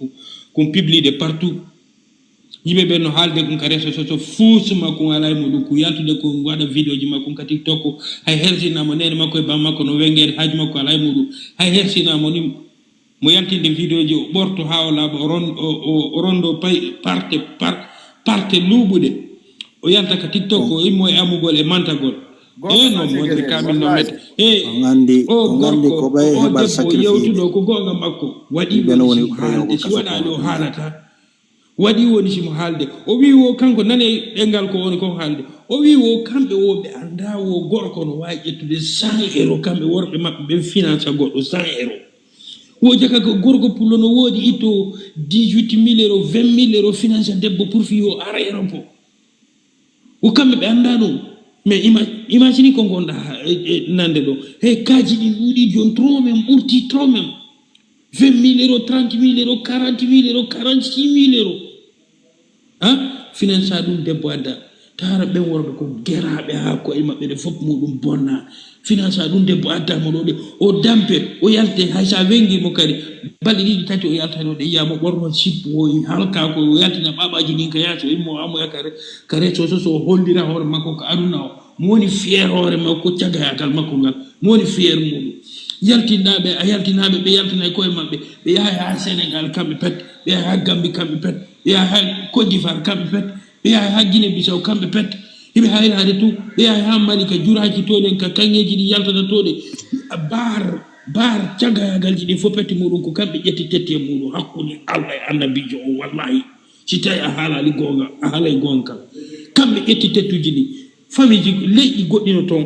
ko publie de partout yimɓe ɓe no haalde ɗum ka réseau sociaux fuus makko ala e muɗum ko yaltude ko waɗa vidéo ji makko ka TikTok hay hersinama nene makko e bam makko no wengede haaju makko ala e muɗum hay hersinama ni mo yaltinde vidéo ji o ɓorto ha o laaɓa o rondo parte luuɓuɗe o yalta ka TikTok o immo e amugol e mantagol noon wonde kamin no mette o gorko o debbo yewtuɗo ko gonga makko waɗi woni simo haalde si waɗani o haalata waɗi woni simo haalde o wi wo kanko nane ɗengal ko woni ko haalde o wi wo kamɓe wo ɓe anda wo gorko no wawi ƴettude 100 euros kamɓe worɓe maɓɓe ɓe finance goɗɗo 100 euros wo jaka ko gorko pullo no woodi itto 18 000 euros 20 000 euros finance debbo pour fi o ara aéroport o kamɓe ɓe anda ɗum mais imagine ko gonɗa nande ɗo hey kaji ɗi ɗuuɗi joni trop même ɓurti trop même 20 000 euros 30 000 euros 40 000 euros 46 000 euros finance ɗum debbo adda tara ɓen worɓe ko gueraɓe ha koye maɓɓe ɗe fof muɗum bonna finance ɗum debbo addama ɗo ɗe o dampe o yalte hay sa wengimo kadi balɗe ɗiɗi tati o yaltano ɗe yiyama ɓorno sippo o halka ko o yaltina ɓaɓaji ɗin ka yaso immo amoya ka réseau sociaux o hollira hoore makko ko aduna o mo woni fier hoore makko cagayakal makko ngal mo woni fier muɗum yaltinɗaɓe a yaltinaɓe ɓe yaltina e koye maɓɓe ɓe yaha ha Sénégal kamɓe pet ɓe yaha ha Gambie kamɓe pet ɓe yaha ha Côte d'Ivoire kamɓe pet ɓe yaha ha Guinée Bissau kamɓe pet hiɓe hayrade tout ɓe yaha ha Malika juraji toɗen ka kaŋeji ɗi yaltata toɗe bar cagayagalji ɗi fof petti muɗum ko kamɓe ƴetti tetti e muɗum hakkude Allah e annabijo o wallahi si tawi a haalali gonga a haalay gonga kamɓe ƴetti tettuji ɗi famille ji leƴƴi goɗɗino toon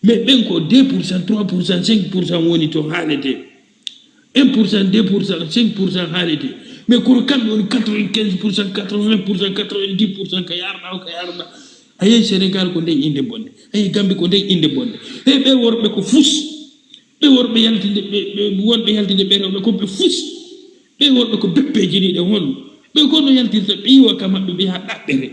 mais ɓen ko 2% 3% 5% woni toon haalete 1% 2% 5% haalete mais kono kamɓe woni 95% 80% 90% ka yarɗa o ka yarɗa a yehi Sénégal ko nden inde bonde a yehi Gambie ko nden inde bonde hey ɓe worɓe ko fus ɓe worɓe yaltinde ɓe wonɓe yaltinde ɓe rewɓe ko ɓe fus ɓe worɓe ko beppeji ni ɗe honno ɓe kono yaltirta ɓe yiwa ka maɓɓe ɓe ha ɗaɓɓere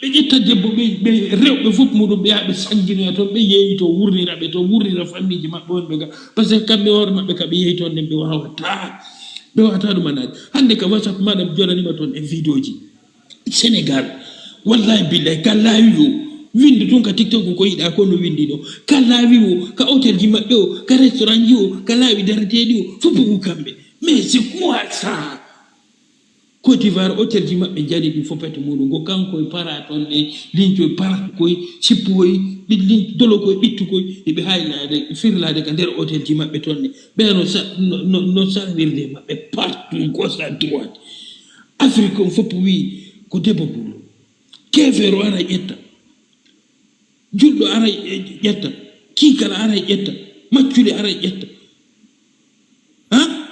ɓe ƴetta debbo ɓe rewɓe fof muɗum ɓe yaha ɓe sanjinoya toon ɓe yeeyi to wurnira famille ji maɓɓe wonɓe ga par ce que kamɓe hoore maɓɓe ka ɓe yeeyi toon nden ɓe wawata ɗum anaji hande ka whatsapp maɗa jolanima toon e vidéo ji sénégal wallahi billahi ka laawi o winde tun ka tiktok ko yiɗa ko no windi ɗo ka laawi o ka hôtel ji maɓɓe o ka restaurant ji o ka laawi dareteɗi o fof ɓe kamɓe mais c'est quoi ça Côte d'Ivoire hôtel ji maɓɓe jali ɗi foppete muɗum go kankoye para toon ɗe lincoye parata koye sippoye ɗi dolo koye ɓittu koye eɓe haylade firlade ka nder hôtel ji maɓɓe toon ɗe ɓeno salirde maɓɓe partout gauche à droite afrique on fopp wi ko debbo ɓuuro kefeero ara ƴetta julɗo ara ƴetta kiikala ara ƴetta maccude ara ƴetta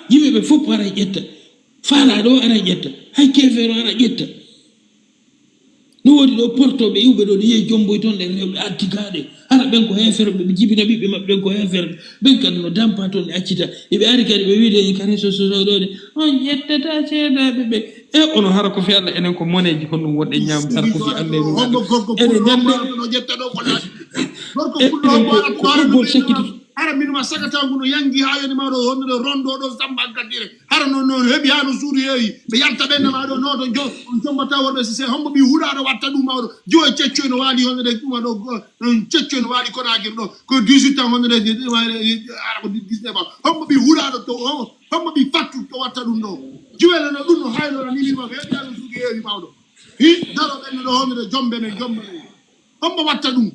yimɓeɓe fopp ara ƴetta faalaɗo ara ƴetta hay kefeero ara ƴetta no woodi ɗo portoɓe iwɓe ɗo ɗo yehi jomboy toon ɗe rewɓe artigaɗe ara ɓen ko heefere ɓe jibina ɓiɓɓe maɓɓe ɓen ko heefere ɓen kadi no dampa toon ɗe accita eɓe ari kadi ɓe wiide ka réseau social ɗo de on ƴettata seedaɓe ɓe e ono hara ko fi Allah enen ko moneji honɗum wonɗe ñaam hara ko fi Allah ene ñande gorko sakkiti hara minuma sagata nguno yangi ha yoni maɗo honnude rondo ɗo samba gaddire hara non heeɓi ha no suudu yeeyi ɓe yalta ɓenne maɗo noto on jombata wonɓe se hombo ɓi huuɗaɗo watta ɗum mawɗo jo e ceccoy no waali honnude ɗuma ɗo ceccoy no waali konakiri ɗo ko 18 ans honnude ara ko 19 ans hombo ɓi huuɗaɗo to hombo ɓi fattu to watta ɗum ɗo juwele no ɗum no haylora ninima ko heeɓi ha no suudu yeeyi mawɗo hi daro ɓenne ɗo honnude jombe men hombo watta ɗum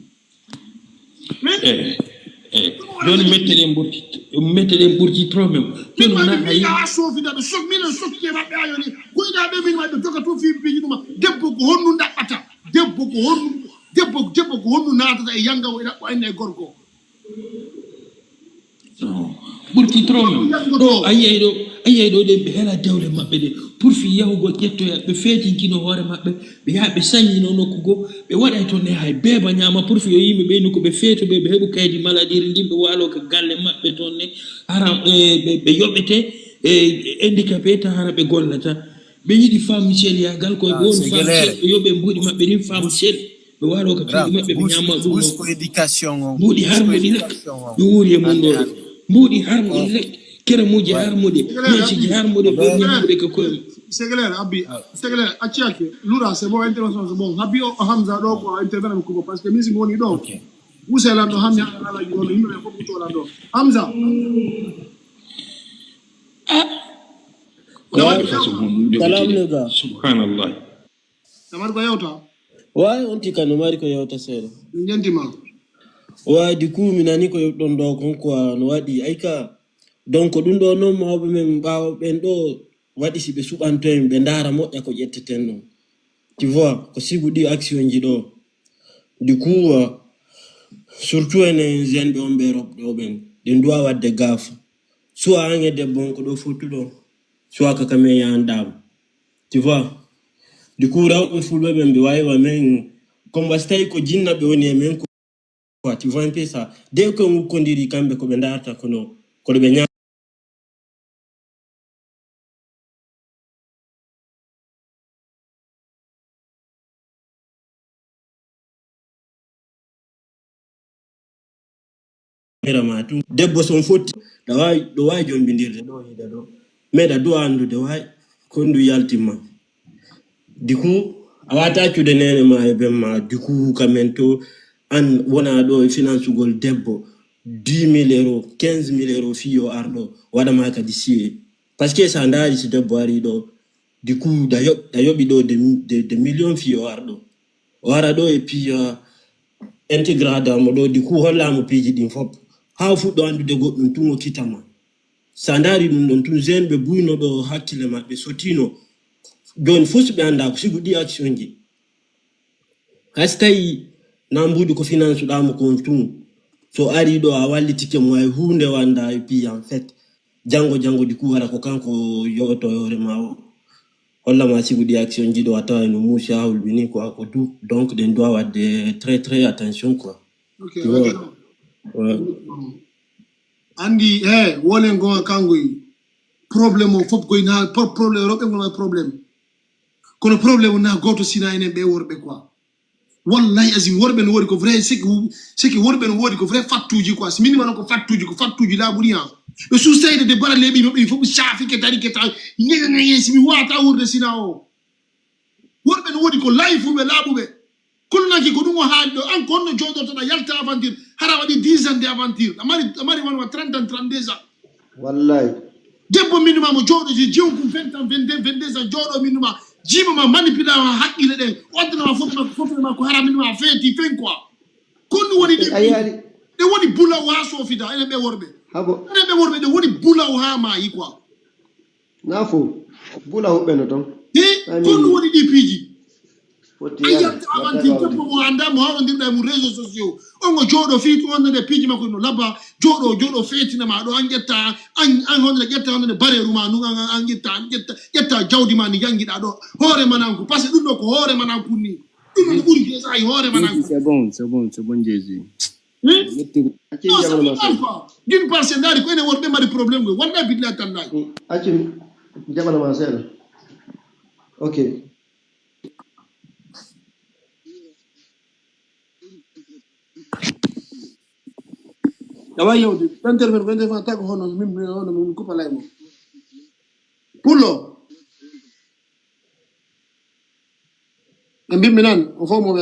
joni metteɗen ɓurti trop même joni wona a sofidaɓe minen sokki e maɓɓe ha yoni koyɗaɓe min maɓe joga to fiɓɓiji ɗuma debbo ko honnu ɗaɓɓata debbo ko honnu natata e yangawo e ɗaɓɓo enne e gorko ɓurti trop même ɗo a yiyay ɗo ɗen ɓe heela dewle maɓɓe ɗe pour fi yahugo ƴettoya ɓe feetinkino hoore maɓɓe ɓe yaha ɓe saññino nokku goo ɓe waɗay toon e hay beeba ñaama pour fi yo yimɓe ɓeyni ko ɓe feeto ɓe heɓu kaydi maladire ndin ɓe waalo ko galle maɓɓe toon ne hara ɓe yoɓete e handicapé ta hara ɓe gollata ɓe yiɗi femme michel yagal koye ɓe woni femme michel ɓe yoɓe mbuuɗi maɓɓe ɗin femme michel ɓe waalo ko piiɗi maɓɓe ɓe ñamma ɗum mbuuɗi harmoɗi rek ɓe wuuri e mum ɗo mbuuɗi harmoɗi rek keramuji harmude mechiji harmude ɓe ko koye c'est clair abbi c'est clair acciake lura c'est bon intervention c'est bon habbi o hamza ɗo ko intervenant ko parce que misi woni ɗo muselan ɗo hammi alaji ɗo yimɓe fof ɓutoɗan ɗo hamza subhanallah tamar ko yewta way on tika no mari ko yewta seeɗa jentima way du coup mi nani ko yewɗon ɗo kon quoi no waɗi ayka donc ɗum ɗo noon mawɓe men ɓawa ɓen ɗo waɗi si ɓe suɓantoyen ɓe ndaara moƴƴa ko ƴetteten ɗo tu vois ko sibu ɗi action ji ɗo du coup surtout enen jeune ɓe on ɓe roɓɗo ɓen ɗen duwa wadde gaafa soit an e debbo on ko ɗo fottuɗo soit kaka men yahandama tu vois du coup rewɓe fulɓe ɓen ɓe wawiwa men comme wasi tawi ko jinna ɓe woni e men quoi tu vois un peu ça dès que wukkodiri kamɓe koɓe darata koɗo ɓe ña matu debbo son fotti ɗo wawi jombindirde ɗo hida ɗo meɗa do andude wawi kondu yaltimma du coup a wata accude nene ma e benma du coup kamen to an wona ɗo e financugol debbo 10 000 euros 15 000 euros fiyo arɗo waɗama kadi siye par ce que sa daari si debbo ari ɗo du coup da yoɓi ɗo de million fiyo arɗo o ara ɗo e puis intégradamo ɗo du coup hollamo piiji ɗin fop ha fuɗɗo andude goɗɗum tun o kitama sa daari ɗum ɗon tun jeune ɓe buyno ɗo hakkille maɓɓe sotino joni fof ɓe anda ko sigu ɗi action ji hayso tawi na mbuɗi ko finance ɗamo kon tun so ari ɗo a wallitike mo ay hunde wanda et puis en fait jango du coup wara ko kanko yoto yore ma o hollama sigu ɗi action ji ɗo a tawa no muusi ha hulɓini ko ako du donc ɗen doit wadde très attention quoi andi wonen go kangoy probléme o fof koyna probléme roɓe gona probléme kono probléme na goto sina enen ɓe worɓe quoi wallahi azim worbe no wodi ko vrai c'est que worbe no wodi ko vrai fattuji quoi si minima ko fattuji la buri ha be su sayde de bara lebi be fo shafi ke tari ke ta ngene si mi wata wurde sinao worbe no wodi ko life be labu be kulna ki ko dum haaldo an ko no jodo to na yalta aventure hara wadi 10 ans de aventure amari wan 30 ans 32 ans wallahi debbo minima mo jodo ji jew ko 20 ans 22 ans jodo minima jima ma manipula hakkile den wadna ma fofu ma ko hara minima feti fen quoi kon woni de woni bula wa so fita ene be worbe habo ene be worbe de woni bula ha ma yi quoi nafo bula ho beno ton kon woni di piji foti ayante avanti ko mo anda mo hawo ndirda mu réseaux sociaux ongo jodo fitu on de piji mako no laba jodo feti na ma do angetta an honde getta honde bare ruma nu angetta jawdi man yangi da do hore mananku parce que dum do ko hore mananku ni dum do buri ke sai hore mananku c'est bon Jésus d'une part c'est ndari ko ene worbe mari problème go wanda bidla tan nay acci jabana ma sela ok dawa yow de intervenir ta ko hono min ko palay mo pullo en bimminan o fo mo